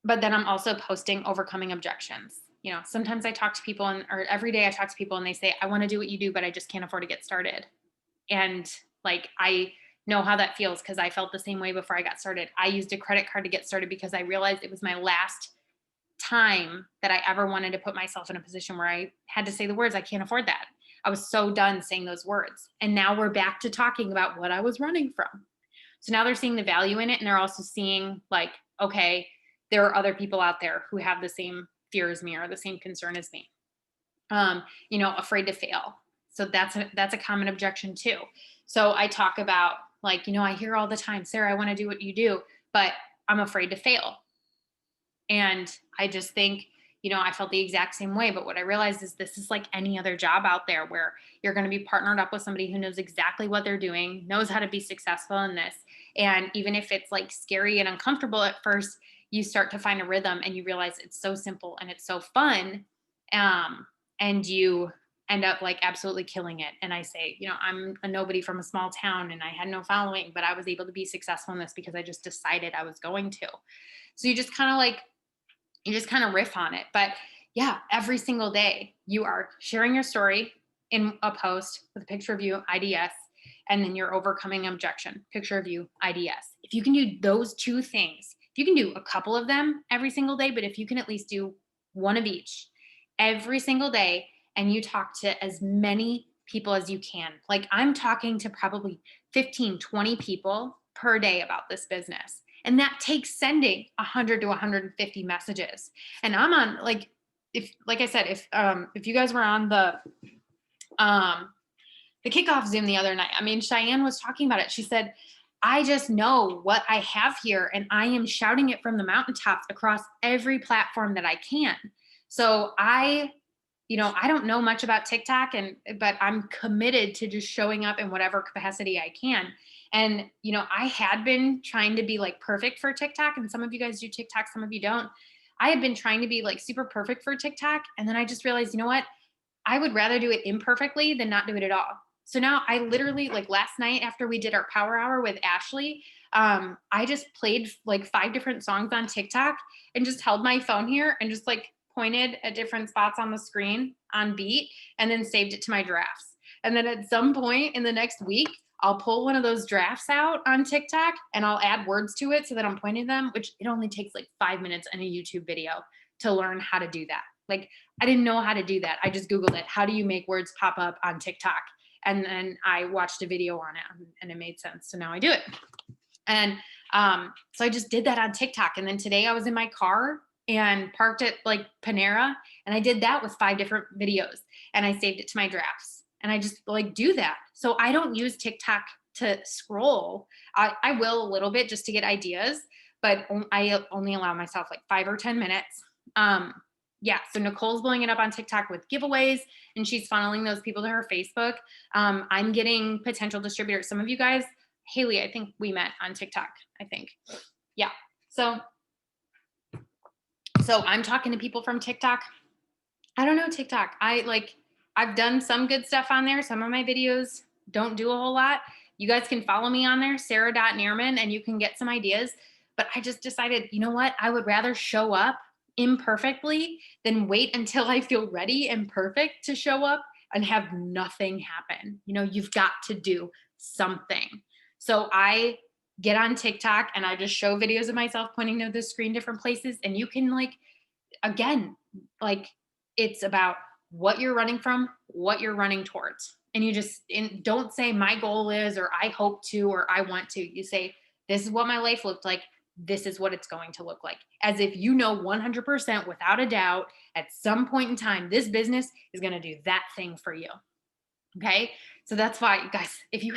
S1: But then I'm also posting overcoming objections. Sometimes I talk to people or every day I talk to people and they say, I want to do what you do, but I just can't afford to get started. And like, I know how that feels because I felt the same way before I got started. I used a credit card to get started because I realized it was my last time that I ever wanted to put myself in a position where I had to say the words, I can't afford that. I was so done saying those words. And now we're back to talking about what I was running from. So now they're seeing the value in it. And they're also seeing like, okay, there are other people out there who have the same fear as me or the same concern as me. Afraid to fail. So that's a common objection too. So I talk about like, I hear all the time, Sarah, I want to do what you do, but I'm afraid to fail. And I just think, I felt the exact same way. But what I realized is this is like any other job out there where you're going to be partnered up with somebody who knows exactly what they're doing, knows how to be successful in this. And even if it's like scary and uncomfortable at first, you start to find a rhythm and you realize it's so simple and it's so fun. And you end up like absolutely killing it. And I say, I'm a nobody from a small town and I had no following, but I was able to be successful in this because I just decided I was going to. So you just kind of riff on it. But yeah, every single day you are sharing your story in a post with a picture of you, IDS, and then you're overcoming objection, picture of you, IDS. If you can do those two things, if you can do a couple of them every single day, but if you can at least do one of each every single day, and you talk to as many people as you can, like I'm talking to probably 15, 20 people per day about this business. And that takes sending 100 to 150 messages. And I'm on like I said, if you guys were on the kickoff Zoom the other night, I mean, Cheyenne was talking about it. She said, I just know what I have here and I am shouting it from the mountaintops across every platform that I can. So I don't know much about TikTok but I'm committed to just showing up in whatever capacity I can. And, I had been trying to be like perfect for TikTok, and some of you guys do TikTok, some of you don't. I had been trying to be like super perfect for TikTok. And then I just realized, you know what? I would rather do it imperfectly than not do it at all. So now I literally, like last night after we did our power hour with Ashley, I just played like 5 different songs on TikTok and just held my phone here and just like pointed at different spots on the screen on beat and then saved it to my drafts. And then at some point in the next week, I'll pull one of those drafts out on TikTok and I'll add words to it so that I'm pointing them, which it only takes like 5 minutes in a YouTube video to learn how to do that. Like I didn't know how to do that. I just Googled it. How do you make words pop up on TikTok? And then I watched a video on it and it made sense. So now I do it. And so I just did that on TikTok. And then today I was in my car and parked at like Panera. And I did that with 5 different videos and I saved it to my drafts. And I just like do that. So I don't use TikTok to scroll. I will a little bit just to get ideas, but I only allow myself like 5 or 10 minutes. Yeah, so Nicole's blowing it up on TikTok with giveaways and she's funneling those people to her Facebook. I'm getting potential distributors. Some of you guys, Haley, I think we met on TikTok, I think. Yeah, so I'm talking to people from TikTok. I don't know TikTok. I've done some good stuff on there. Some of my videos don't do a whole lot. You guys can follow me on there, sarah.neerman, and you can get some ideas. But I just decided, you know what? I would rather show up imperfectly than wait until I feel ready and perfect to show up and have nothing happen. You've got to do something. So I get on TikTok and I just show videos of myself pointing to the screen different places. And you can it's about what you're running from, what you're running towards. And you just don't say my goal is, or I hope to, or I want to. You say, this is what my life looked like. This is what it's going to look like. As if 100% without a doubt, at some point in time, this business is going to do that thing for you. Okay. So that's why, guys, if you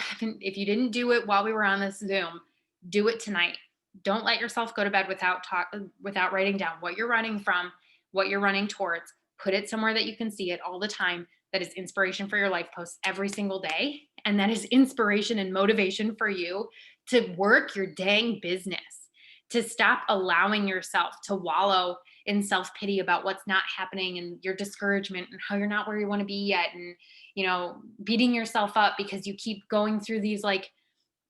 S1: didn't do it while we were on this Zoom, do it tonight. Don't let yourself go to bed without writing down what you're running from, what you're running towards. Put it somewhere that you can see it all the time. That is inspiration for your life posts every single day. And that is inspiration and motivation for you to work your dang business, to stop allowing yourself to wallow in self-pity about what's not happening and your discouragement and how you're not where you want to be yet. And, beating yourself up because you keep going through these like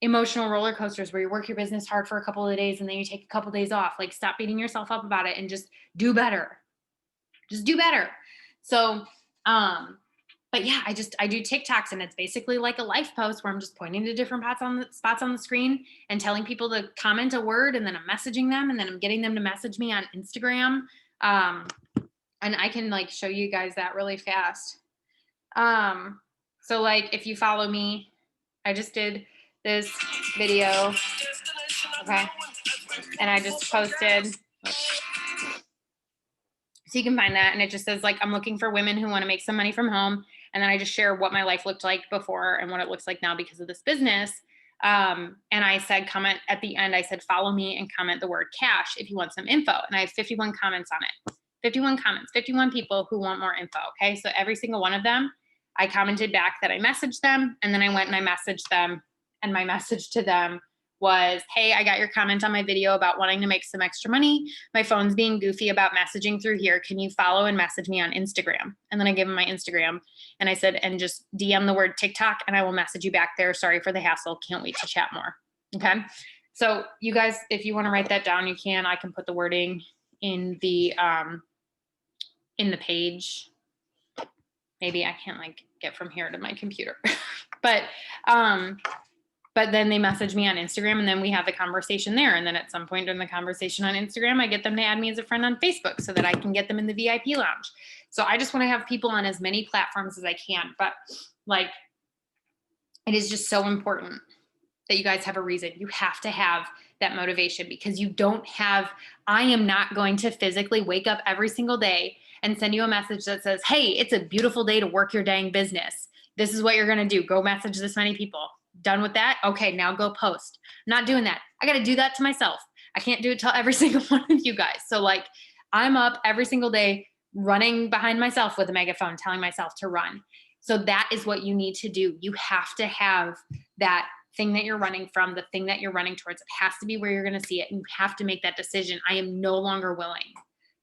S1: emotional roller coasters where you work your business hard for a couple of days and then you take a couple of days off. Like, stop beating yourself up about it and just do better. Just do better. So, but yeah, I do TikToks, and it's basically like a life post where I'm just pointing to different spots on the screen and telling people to comment a word, and then I'm messaging them, and then I'm getting them to message me on Instagram. And I can like show you guys that really fast. So like if you follow me, I just did this video, okay, and I just posted, so you can find that, and it just says like, I'm looking for women who want to make some money from home. And then I just share what my life looked like before and what it looks like now because of this business. And I said, comment at the end, I said, follow me and comment the word cash if you want some info. And I have 51 comments on it. 51 comments, 51 people who want more info. Okay. So every single one of them, I commented back that I messaged them, and then I went and I messaged them, and my message to them was, hey, I got your comment on my video about wanting to make some extra money. My phone's being goofy about messaging through here. Can you follow and message me on Instagram? And then I gave them my Instagram, and I said, and just DM the word TikTok and I will message you back there. Sorry for the hassle. Can't wait to chat more. Okay. So you guys, if you want to write that down, you can. I can put the wording in the page. Maybe I can't like get from here to my computer, but then they message me on Instagram, and then we have the conversation there. And then at some point during the conversation on Instagram, I get them to add me as a friend on Facebook so that I can get them in the VIP lounge. So I just want to have people on as many platforms as I can. But like, it is just so important that you guys have a reason. You have to have that motivation, because I am not going to physically wake up every single day and send you a message that says, hey, it's a beautiful day to work your dang business. This is what you're going to do. Go message this many people. Done with that? Okay, now go post. I'm not doing that. I got to do that to myself. I can't do it to every single one of you guys. So like, I'm up every single day running behind myself with a megaphone, telling myself to run. So that is what you need to do. You have to have that thing that you're running from, the thing that you're running towards. It has to be where you're going to see it. And you have to make that decision. I am no longer willing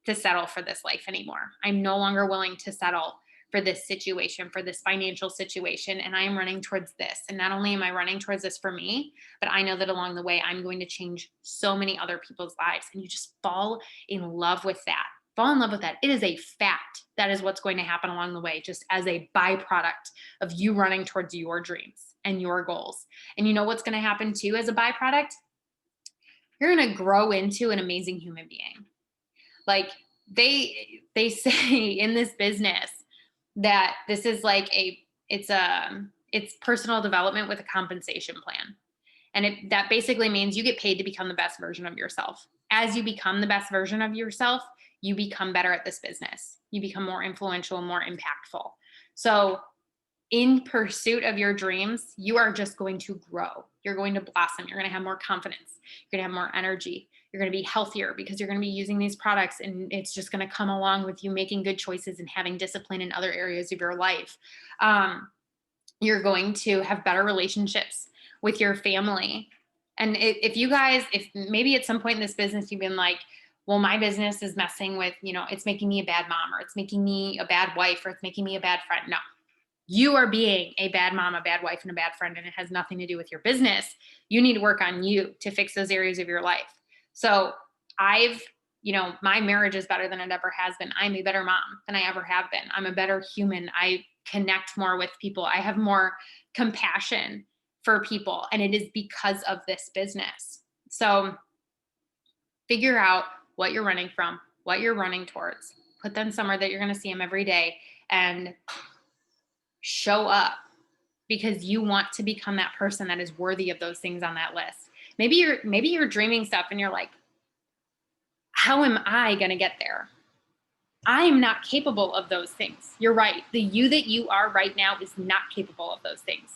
S1: to settle for this life anymore. I'm no longer willing to settle for this situation, for this financial situation. And I am running towards this. And not only am I running towards this for me, but I know that along the way, I'm going to change so many other people's lives. And you just fall in love with that. Fall in love with that. It is a fact. That is what's going to happen along the way, just as a byproduct of you running towards your dreams and your goals. And you know what's going to happen too as a byproduct? You're going to grow into an amazing human being. Like they say in this business that this is like it's personal development with a compensation plan. And that basically means you get paid to become the best version of yourself. As you become the best version of yourself, you become better at this business. You become more influential and more impactful. So in pursuit of your dreams, you are just going to grow. You're going to blossom. You're going to have more confidence. You're going to have more energy. You're going to be healthier because you're going to be using these products, and it's just going to come along with you making good choices and having discipline in other areas of your life. You're going to have better relationships with your family. And if maybe at some point in this business, you've been like, well, my business is messing with, it's making me a bad mom, or it's making me a bad wife, or it's making me a bad friend. No, you are being a bad mom, a bad wife, and a bad friend, and it has nothing to do with your business. You need to work on you to fix those areas of your life. So my marriage is better than it ever has been. I'm a better mom than I ever have been. I'm a better human. I connect more with people. I have more compassion for people, and it is because of this business. So figure out what you're running from, what you're running towards, put them somewhere that you're going to see them every day, and show up, because you want to become that person that is worthy of those things on that list. Maybe you're dreaming stuff and you're like, how am I going to get there? I am not capable of those things. You're right. The you that you are right now is not capable of those things.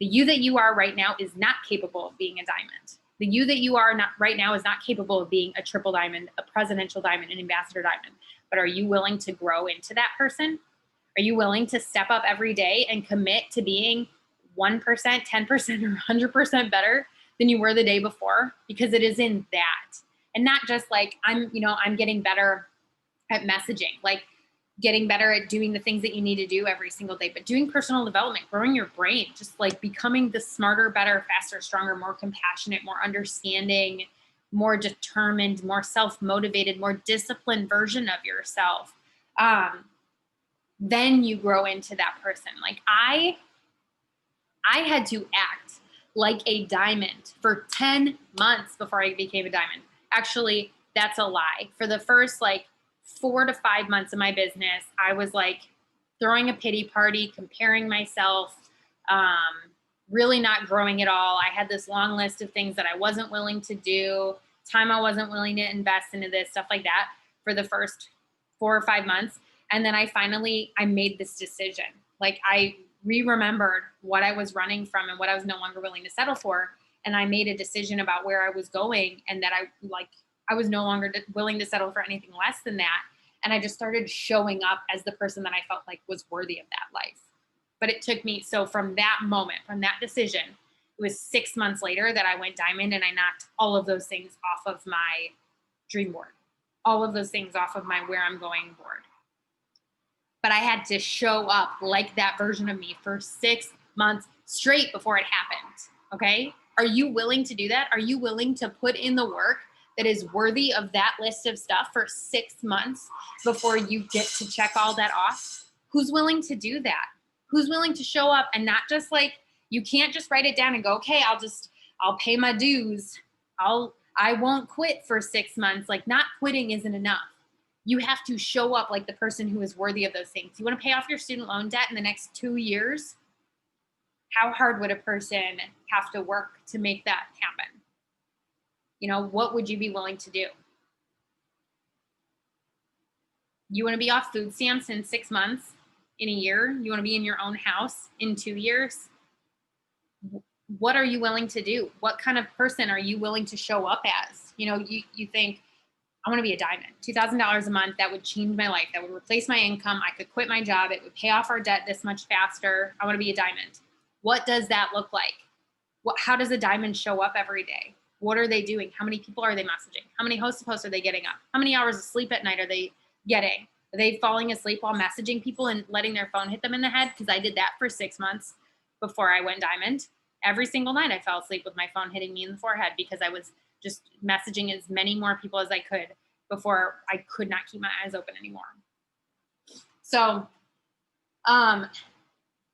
S1: The you that you are right now is not capable of being a diamond. The you that you are not right now is not capable of being a triple diamond, a presidential diamond, an ambassador diamond. But are you willing to grow into that person? Are you willing to step up every day and commit to being 1%, 10%, or 100% better than you were the day before? Because it is in that. And not just like I'm getting better at messaging, like getting better at doing the things that you need to do every single day, but doing personal development, growing your brain, just like becoming the smarter, better, faster, stronger, more compassionate, more understanding, more determined, more self-motivated, more disciplined version of yourself. Then you grow into that person. Like I had to act like a diamond for 10 months before I became a diamond. Actually, that's a lie. For the first 4 to 5 months of my business, I was like throwing a pity party, comparing myself, really not growing at all. I had this long list of things that I wasn't willing to do, time I wasn't willing to invest into this, stuff like that for the first 4 or 5 months. And then I made this decision. Like I remembered what I was running from and what I was no longer willing to settle for. And I made a decision about where I was going and that I was no longer willing to settle for anything less than that. And I just started showing up as the person that I felt like was worthy of that life. But it took me, so from that moment, from that decision, it was 6 months later that I went diamond and I knocked all of those things off of my dream board, all of those things off of my where I'm going board. But I had to show up like that version of me for 6 months straight before it happened. Okay. Are you willing to do that? Are you willing to put in the work that is worthy of that list of stuff for 6 months before you get to check all that off? Who's willing to do that? Who's willing to show up and not just you can't just write it down and go, okay, I'll pay my dues. I won't quit for 6 months. Not quitting isn't enough. You have to show up like the person who is worthy of those things. You want to pay off your student loan debt in the next 2 years? How hard would a person have to work to make that happen? What would you be willing to do? You want to be off food stamps in 6 months, in a year? You want to be in your own house in 2 years? What are you willing to do? What kind of person are you willing to show up as? You think, I want to be a diamond, $2,000 a month. That would change my life. That would replace my income. I could quit my job. It would pay off our debt this much faster. I want to be a diamond. What does that look like? How does a diamond show up every day? What are they doing? How many people are they messaging? How many host to posts are they getting up? How many hours of sleep at night are they getting? Are they falling asleep while messaging people and letting their phone hit them in the head? Because I did that for 6 months before I went diamond. Every single night I fell asleep with my phone hitting me in the forehead because I was just messaging as many more people as I could before I could not keep my eyes open anymore. So, okay,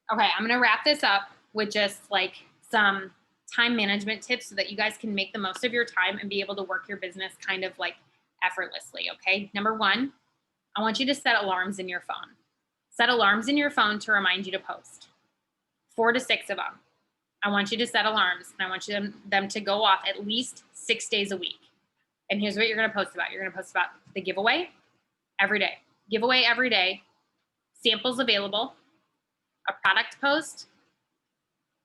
S1: I'm going to wrap this up with just some time management tips so that you guys can make the most of your time and be able to work your business kind of effortlessly. Okay. Number 1, I want you to set alarms in your phone. Set alarms in your phone to remind you to post. 4 to 6 of them. I want you to set alarms and I want them to go off at least 6 days a week. And here's what you're going to post about. You're going to post about the giveaway every day. Giveaway every day. Samples available. A product post.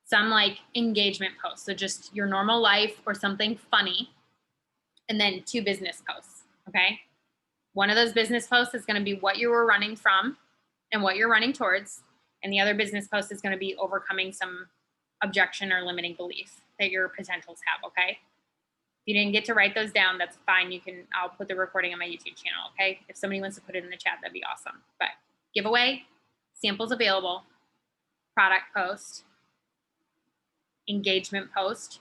S1: Some engagement posts. So just your normal life or something funny. And then 2 business posts. Okay. One of those business posts is going to be what you were running from and what you're running towards. And the other business post is going to be overcoming some objection or limiting belief that your potentials have. Okay. If you didn't get to write those down, that's fine. I'll put the recording on my YouTube channel. Okay. If somebody wants to put it in the chat, that'd be awesome. But giveaway, samples available, product post, engagement post,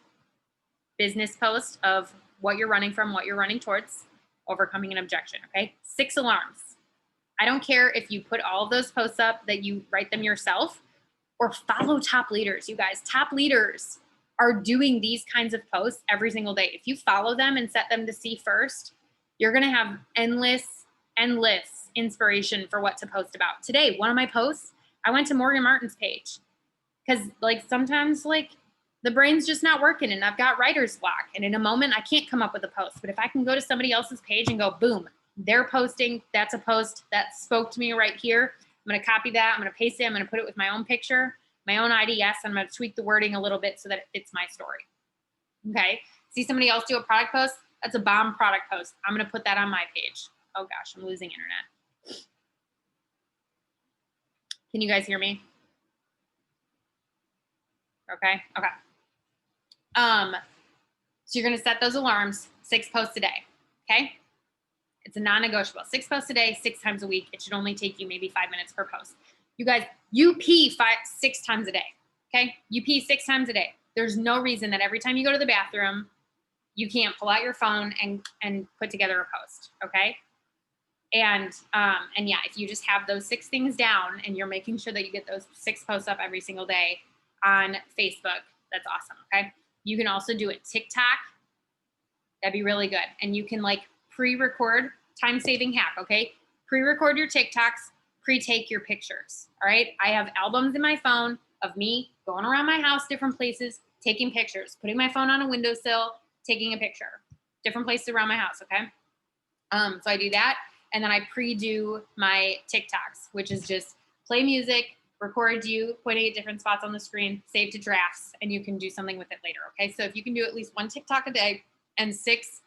S1: business post of what you're running from, what you're running towards, overcoming an objection. Okay. 6 alarms. I don't care if you put all of those posts up, that you write them yourself, or follow top leaders. You guys, top leaders are doing these kinds of posts every single day. If you follow them and set them to see first, you're going to have endless inspiration for what to post about. Today, one of my posts, I went to Morgan Martin's page because sometimes the brain's just not working and I've got writer's block. And in a moment, I can't come up with a post. But if I can go to somebody else's page and go, boom, they're posting, that's a post that spoke to me right here. I'm going to copy that. I'm going to paste it. I'm going to put it with my own picture, my own IDS. I'm going to tweak the wording a little bit so that it fits my story. Okay. See somebody else do a product post? That's a bomb product post. I'm going to put that on my page. Oh gosh, I'm losing internet. Can you guys hear me? Okay. Okay. So you're going to set those alarms, 6 posts a day. Okay. It's a non-negotiable. 6 posts a day, 6 times a week. It should only take you maybe 5 minutes per post. You guys, you pee 6 times a day. Okay. You pee 6 times a day. There's no reason that every time you go to the bathroom, you can't pull out your phone and put together a post. Okay. And yeah, if you just have those 6 things down and you're making sure that you get those 6 posts up every single day on Facebook, that's awesome. Okay. You can also do it TikTok. That'd be really good. And you can like pre-record, time-saving hack. Okay. Pre-record your TikToks, pre-take your pictures. All right. I have albums in my phone of me going around my house, different places, taking pictures, putting my phone on a windowsill, taking a picture, different places around my house. Okay. So I do that. And then I pre-do my TikToks, which is just play music, record you pointing at different spots on the screen, save to drafts, and you can do something with it later. Okay. So if you can do at least 1 TikTok a day and 6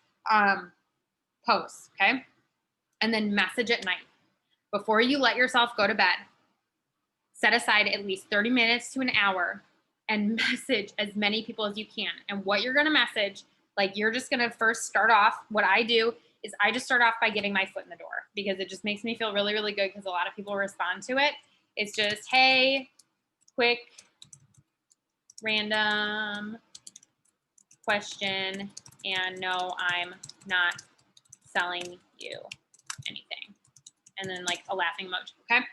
S1: posts. Okay. And then message at night before you let yourself go to bed. Set aside at least 30 minutes to an hour and message as many people as you can. And what you're going to message, like you're just going to first start off. What I do is I just start off by getting my foot in the door because it just makes me feel really, really good because a lot of people respond to it. It's just, hey, quick, random question, and no, I'm not selling you anything. And then like a laughing emoji, okay?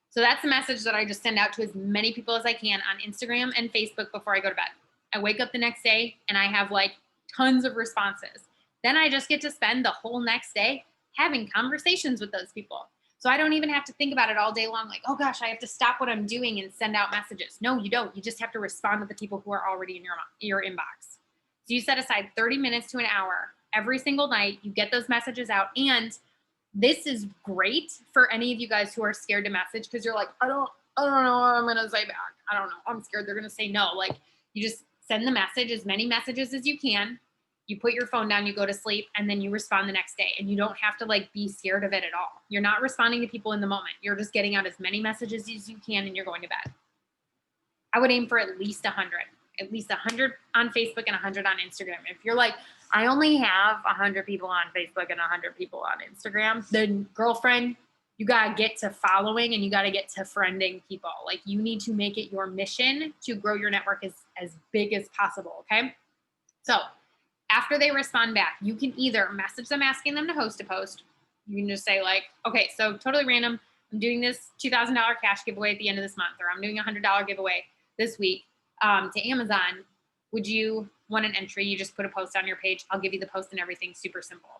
S1: So that's the message that I just send out to as many people as I can on Instagram and Facebook before I go to bed. I wake up the next day and I have like tons of responses. Then I just get to spend the whole next day having conversations with those people. So I don't even have to think about it all day long, like, oh gosh, I have to stop what I'm doing and send out messages. No, you don't. You just have to respond to the people who are already in your inbox. So you set aside 30 minutes to an hour every single night. You get those messages out. And this is great for any of you guys who are scared to message because you're like, I don't know what I'm going to say back. I don't know. I'm scared they're going to say no. Like you just send the message, as many messages as you can. You put your phone down, you go to sleep, and then you respond the next day. And you don't have to like be scared of it at all. You're not responding to people in the moment. You're just getting out as many messages as you can and you're going to bed. I would aim for at least 100 on Facebook and 100 on Instagram. If you're like, I only have 100 people on Facebook and 100 people on Instagram, then girlfriend, you got to get to following and you got to get to friending people. Like you need to make it your mission to grow your network as big as possible. Okay. So after they respond back, you can either message them asking them to host a post. You can just say like, okay, so totally random. I'm doing this $2,000 cash giveaway at the end of this month, or I'm doing a $100 giveaway this week to Amazon. Would you want an entry? You just put a post on your page. I'll give you the post and everything. Super simple.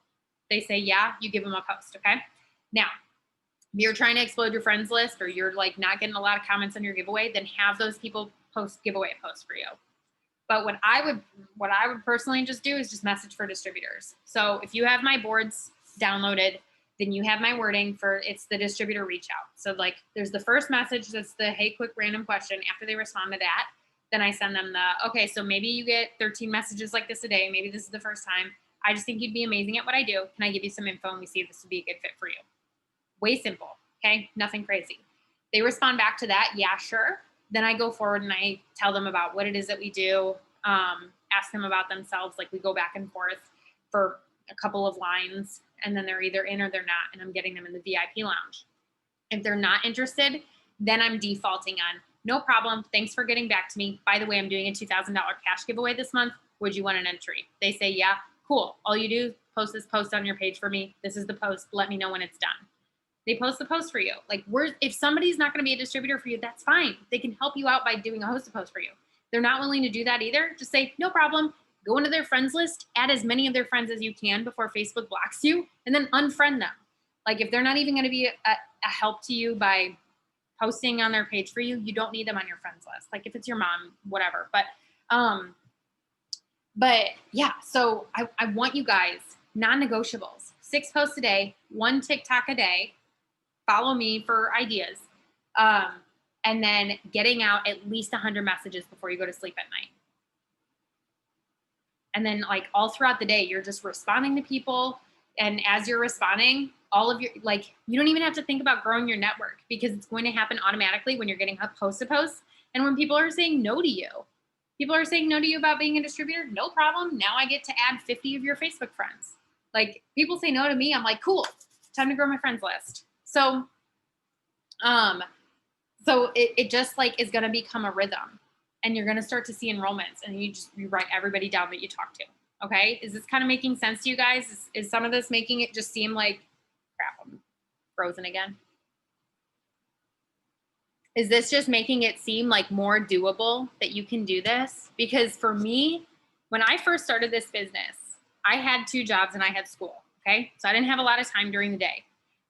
S1: They say, yeah, you give them a post. Okay. Now, if you're trying to explode your friends list or you're like not getting a lot of comments on your giveaway, then have those people post giveaway posts for you. But what I would personally just do is just message for distributors. So if you have my boards downloaded, then you have my wording for it's the distributor reach out. So like there's the first message that's the hey, quick random question. After they respond to that, then I send them okay, so maybe you get 13 messages like this a day. Maybe this is the first time. I just think you'd be amazing at what I do. Can I give you some info and we see if this would be a good fit for you? Way simple. Okay. Nothing crazy. They respond back to that. Yeah, sure. Then I go forward and I tell them about what it is that we do. Ask them about themselves. Like we go back and forth for a couple of lines and then they're either in or they're not. And I'm getting them in the VIP lounge. If they're not interested, then I'm defaulting on no problem. Thanks for getting back to me. By the way, I'm doing a $2,000 cash giveaway this month. Would you want an entry? They say, yeah, cool. All you do, post this post on your page for me. This is the post. Let me know when it's done. They post the post for you. Like if somebody's not going to be a distributor for you, that's fine. They can help you out by doing a host post for you. They're not willing to do that either. Just say, no problem. Go into their friends list, add as many of their friends as you can before Facebook blocks you, and then unfriend them. Like if they're not even going to be a help to you by posting on their page for you, you don't need them on your friends list. Like if it's your mom, whatever. But yeah, so I want you guys, non-negotiables, 6 posts a day, 1 TikTok a day, follow me for ideas. And then getting out at least 100 messages before you go to sleep at night. And then like all throughout the day, you're just responding to people. And as you're responding, all of your, like, you don't even have to think about growing your network because it's going to happen automatically when you're getting post to post. And when people are saying no to you, people are saying no to you about being a distributor, no problem. Now I get to add 50 of your Facebook friends. Like people say no to me. I'm like, cool, time to grow my friends list. So, it just like is going to become a rhythm, and you're going to start to see enrollments, and you write everybody down that you talk to. Okay. Is this kind of making sense to you guys? Is some of this making it just seem like crap? I'm frozen again. Is this just making it seem like more doable that you can do this? Because for me, when I first started this business, I had 2 jobs and I had school. Okay. So I didn't have a lot of time during the day.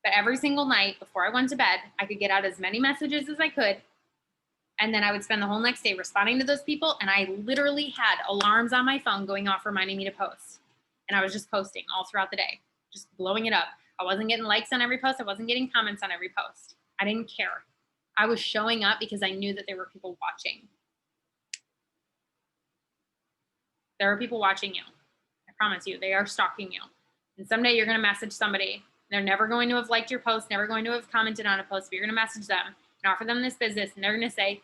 S1: But every single night before I went to bed, I could get out as many messages as I could. And then I would spend the whole next day responding to those people. And I literally had alarms on my phone going off reminding me to post. And I was just posting all throughout the day, just blowing it up. I wasn't getting likes on every post. I wasn't getting comments on every post. I didn't care. I was showing up because I knew that there were people watching. There are people watching you. I promise you, they are stalking you. And someday you're going to message somebody. They're never going to have liked your post, never going to have commented on a post, but you're going to message them and offer them this business. And they're going to say,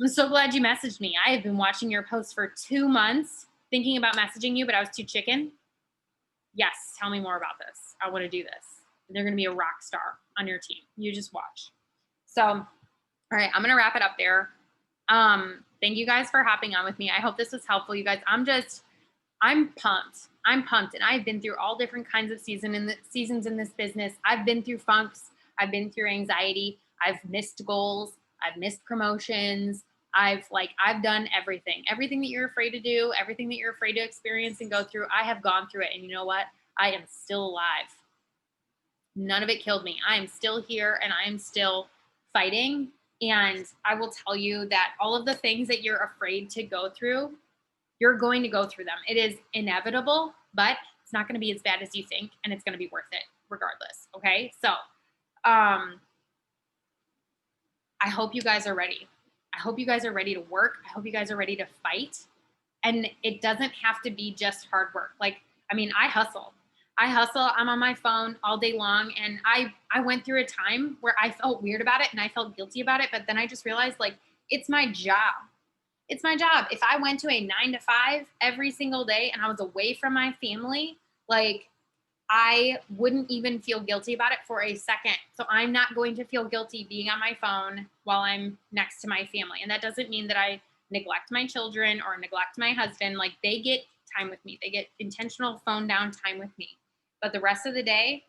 S1: I'm so glad you messaged me. I have been watching your posts for 2 months, thinking about messaging you, but I was too chicken. Yes, tell me more about this. I want to do this. And they're going to be a rock star on your team. You just watch. So, all right, I'm going to wrap it up there. Thank you guys for hopping on with me. I hope this was helpful, you guys. I'm pumped. I'm pumped. And I've been through all different kinds of seasons in this business. I've been through funks. I've been through anxiety. I've missed goals. I've missed promotions. I've done everything that you're afraid to do, everything that you're afraid to experience and go through. I have gone through it. And you know what? I am still alive. None of it killed me. I am still here and I am still fighting. And I will tell you that all of the things that you're afraid to go through, you're going to go through them. It is inevitable, but it's not going to be as bad as you think, and it's going to be worth it regardless. Okay. So, I hope you guys are ready. I hope you guys are ready to work. I hope you guys are ready to fight. And it doesn't have to be just hard work. Like, I mean, I hustle. I'm on my phone all day long. And I went through a time where I felt weird about it and I felt guilty about it. But then I just realized, like, it's my job. It's my job. If I went to a 9 to 5 every single day and I was away from my family, like, I wouldn't even feel guilty about it for a second. So I'm not going to feel guilty being on my phone while I'm next to my family. And that doesn't mean that I neglect my children or neglect my husband. Like, they get time with me. They get intentional phone down time with me. But the rest of the day,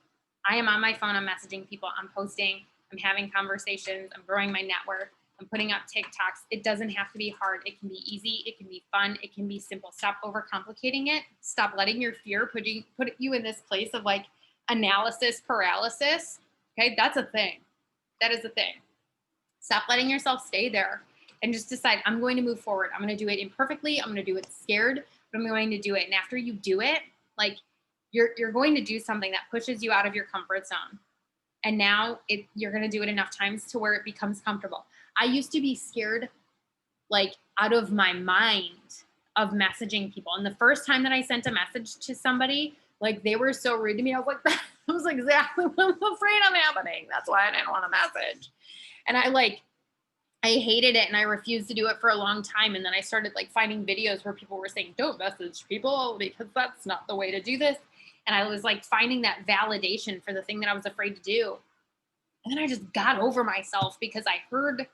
S1: I am on my phone. I'm messaging people. I'm posting. I'm having conversations. I'm growing my network. I'm putting up TikToks. It doesn't have to be hard. It can be easy. It can be fun. It can be simple. Stop overcomplicating it. Stop letting your fear put you in this place of like analysis paralysis. Okay, that's a thing. That is a thing. Stop letting yourself stay there and just decide, I'm going to move forward. I'm going to do it imperfectly. I'm going to do it scared, but I'm going to do it. And after you do it, like, you're going to do something that pushes you out of your comfort zone. And now you're going to do it enough times to where it becomes comfortable. I used to be scared, like, out of my mind of messaging people. And the first time that I sent a message to somebody, like, they were so rude to me. I was like, that was exactly what I'm afraid of happening. That's why I didn't want to message. And I hated it and I refused to do it for a long time. And then I started like finding videos where people were saying, don't message people because that's not the way to do this. And I was like finding that validation for the thing that I was afraid to do. And then I just got over myself because I heard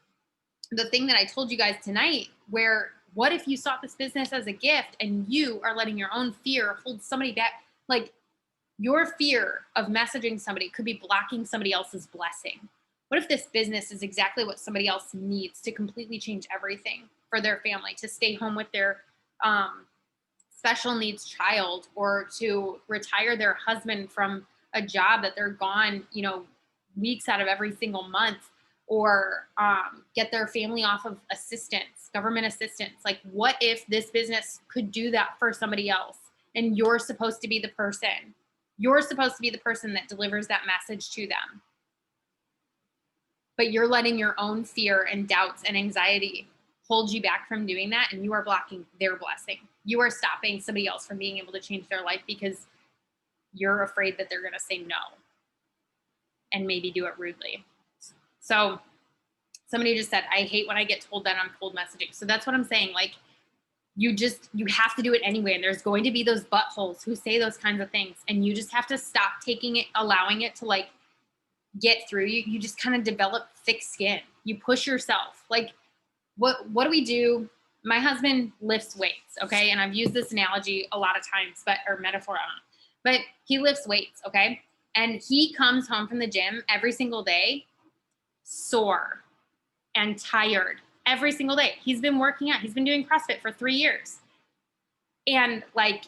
S1: the thing that I told you guys tonight, where what if you saw this business as a gift and you are letting your own fear hold somebody back? Like, your fear of messaging somebody could be blocking somebody else's blessing. What if this business is exactly what somebody else needs to completely change everything for their family, to stay home with their special needs child, or to retire their husband from a job that they're gone, weeks out of every single month, or get their family off of assistance, government assistance? Like, what if this business could do that for somebody else? And you're supposed to be the person. You're supposed to be the person that delivers that message to them. But you're letting your own fear and doubts and anxiety hold you back from doing that, and you are blocking their blessing. you are stopping somebody else from being able to change their life because you're afraid that they're going to say no and maybe do it rudely. So somebody just said, I hate when I get told that I'm cold messaging. So that's what I'm saying. Like, you have to do it anyway. And there's going to be those buttholes who say those kinds of things. And you just have to stop taking it, allowing it to like get through you. You just kind of develop thick skin. You push yourself. Like, what do we do? My husband lifts weights, okay? And I've used this analogy a lot of times, or metaphor, I don't know. But he lifts weights, okay? And he comes home from the gym every single day sore and tired every single day. He's been working out. He's been doing CrossFit for 3 years. And like,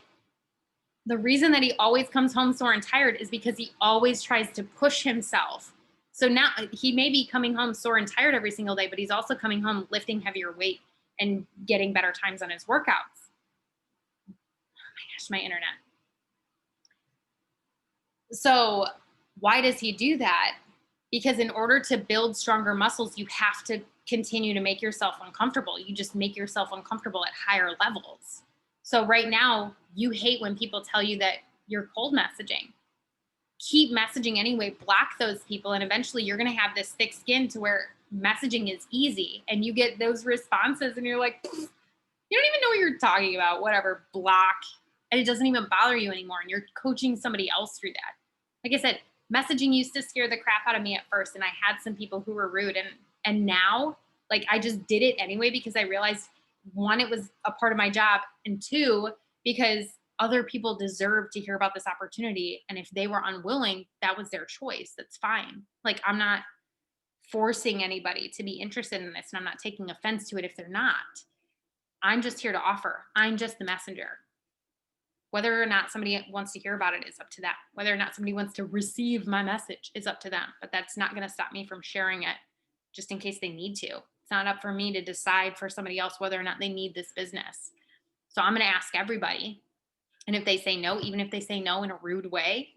S1: the reason that he always comes home sore and tired is because he always tries to push himself. So now he may be coming home sore and tired every single day, but he's also coming home lifting heavier weight and getting better times on his workouts. Oh my gosh, my internet. So why does he do that? Because in order to build stronger muscles, you have to continue to make yourself uncomfortable. You just make yourself uncomfortable at higher levels. So right now, you hate when people tell you that you're cold messaging. Keep messaging anyway, block those people, and eventually you're going to have this thick skin to where messaging is easy and you get those responses and you're like, you don't even know what you're talking about, whatever, block. And it doesn't even bother you anymore. And you're coaching somebody else through that. Like I said, messaging used to scare the crap out of me at first. And I had some people who were rude, and now like I just did it anyway, because I realized, one, it was a part of my job, and two, because other people deserve to hear about this opportunity. And if they were unwilling, that was their choice. That's fine. Like, I'm not forcing anybody to be interested in this, and I'm not taking offense to it if they're not. I'm just here to offer. I'm just the messenger. Whether or not somebody wants to hear about it is up to them. Whether or not somebody wants to receive my message is up to them. But that's not going to stop me from sharing it just in case they need to. It's not up for me to decide for somebody else whether or not they need this business. So I'm going to ask everybody. And if they say no, even if they say no in a rude way,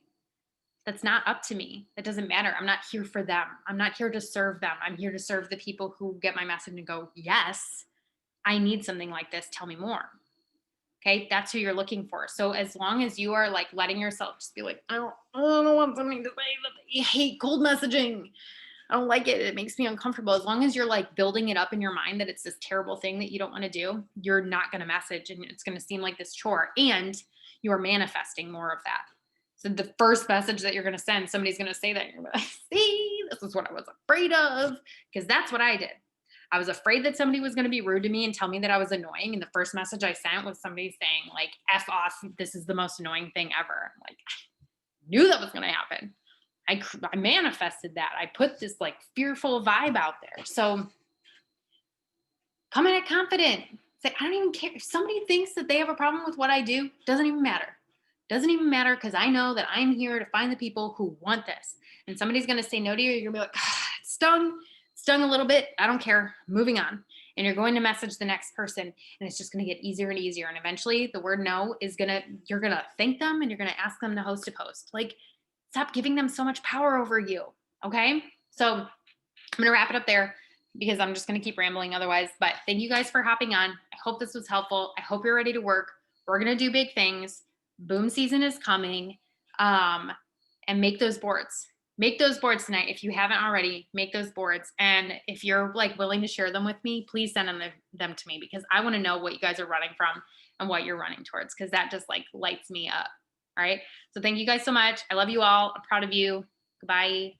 S1: that's not up to me. That doesn't matter. I'm not here for them. I'm not here to serve them. I'm here to serve the people who get my message and go, yes, I need something like this. Tell me more. Okay, that's who you're looking for. So as long as you are like letting yourself just be like, I don't want something to say that you hate cold messaging. I don't like it. It makes me uncomfortable. As long as you're like building it up in your mind that it's this terrible thing that you don't want to do, you're not going to message, and it's going to seem like this chore, and you are manifesting more of that. So the first message that you're going to send, somebody's going to say that, and you're going to see, this is what I was afraid of, because that's what I did. I was afraid that somebody was going to be rude to me and tell me that I was annoying. And the first message I sent was somebody saying like, F off, this is the most annoying thing ever. I'm like, I knew that was going to happen. I manifested that. I put this like fearful vibe out there. So come in it confident. Say, I don't even care. If somebody thinks that they have a problem with what I do, doesn't even matter. Doesn't even matter, because I know that I'm here to find the people who want this. And somebody's going to say no to you. You're going to be like, it stung a little bit. I don't care. Moving on. And you're going to message the next person, and it's just going to get easier and easier. And eventually the word no is you're going to thank them, and you're going to ask them to host a post. Like, stop giving them so much power over you. Okay. So I'm going to wrap it up there, because I'm just going to keep rambling otherwise. But thank you guys for hopping on. I hope this was helpful. I hope you're ready to work. We're going to do big things. Boom season is coming. And make those boards. Make those boards tonight. If you haven't already, make those boards. And if you're like willing to share them with me, please send them to me, because I want to know what you guys are running from and what you're running towards, because that just like lights me up. All right. So thank you guys so much. I love you all. I'm proud of you. Goodbye.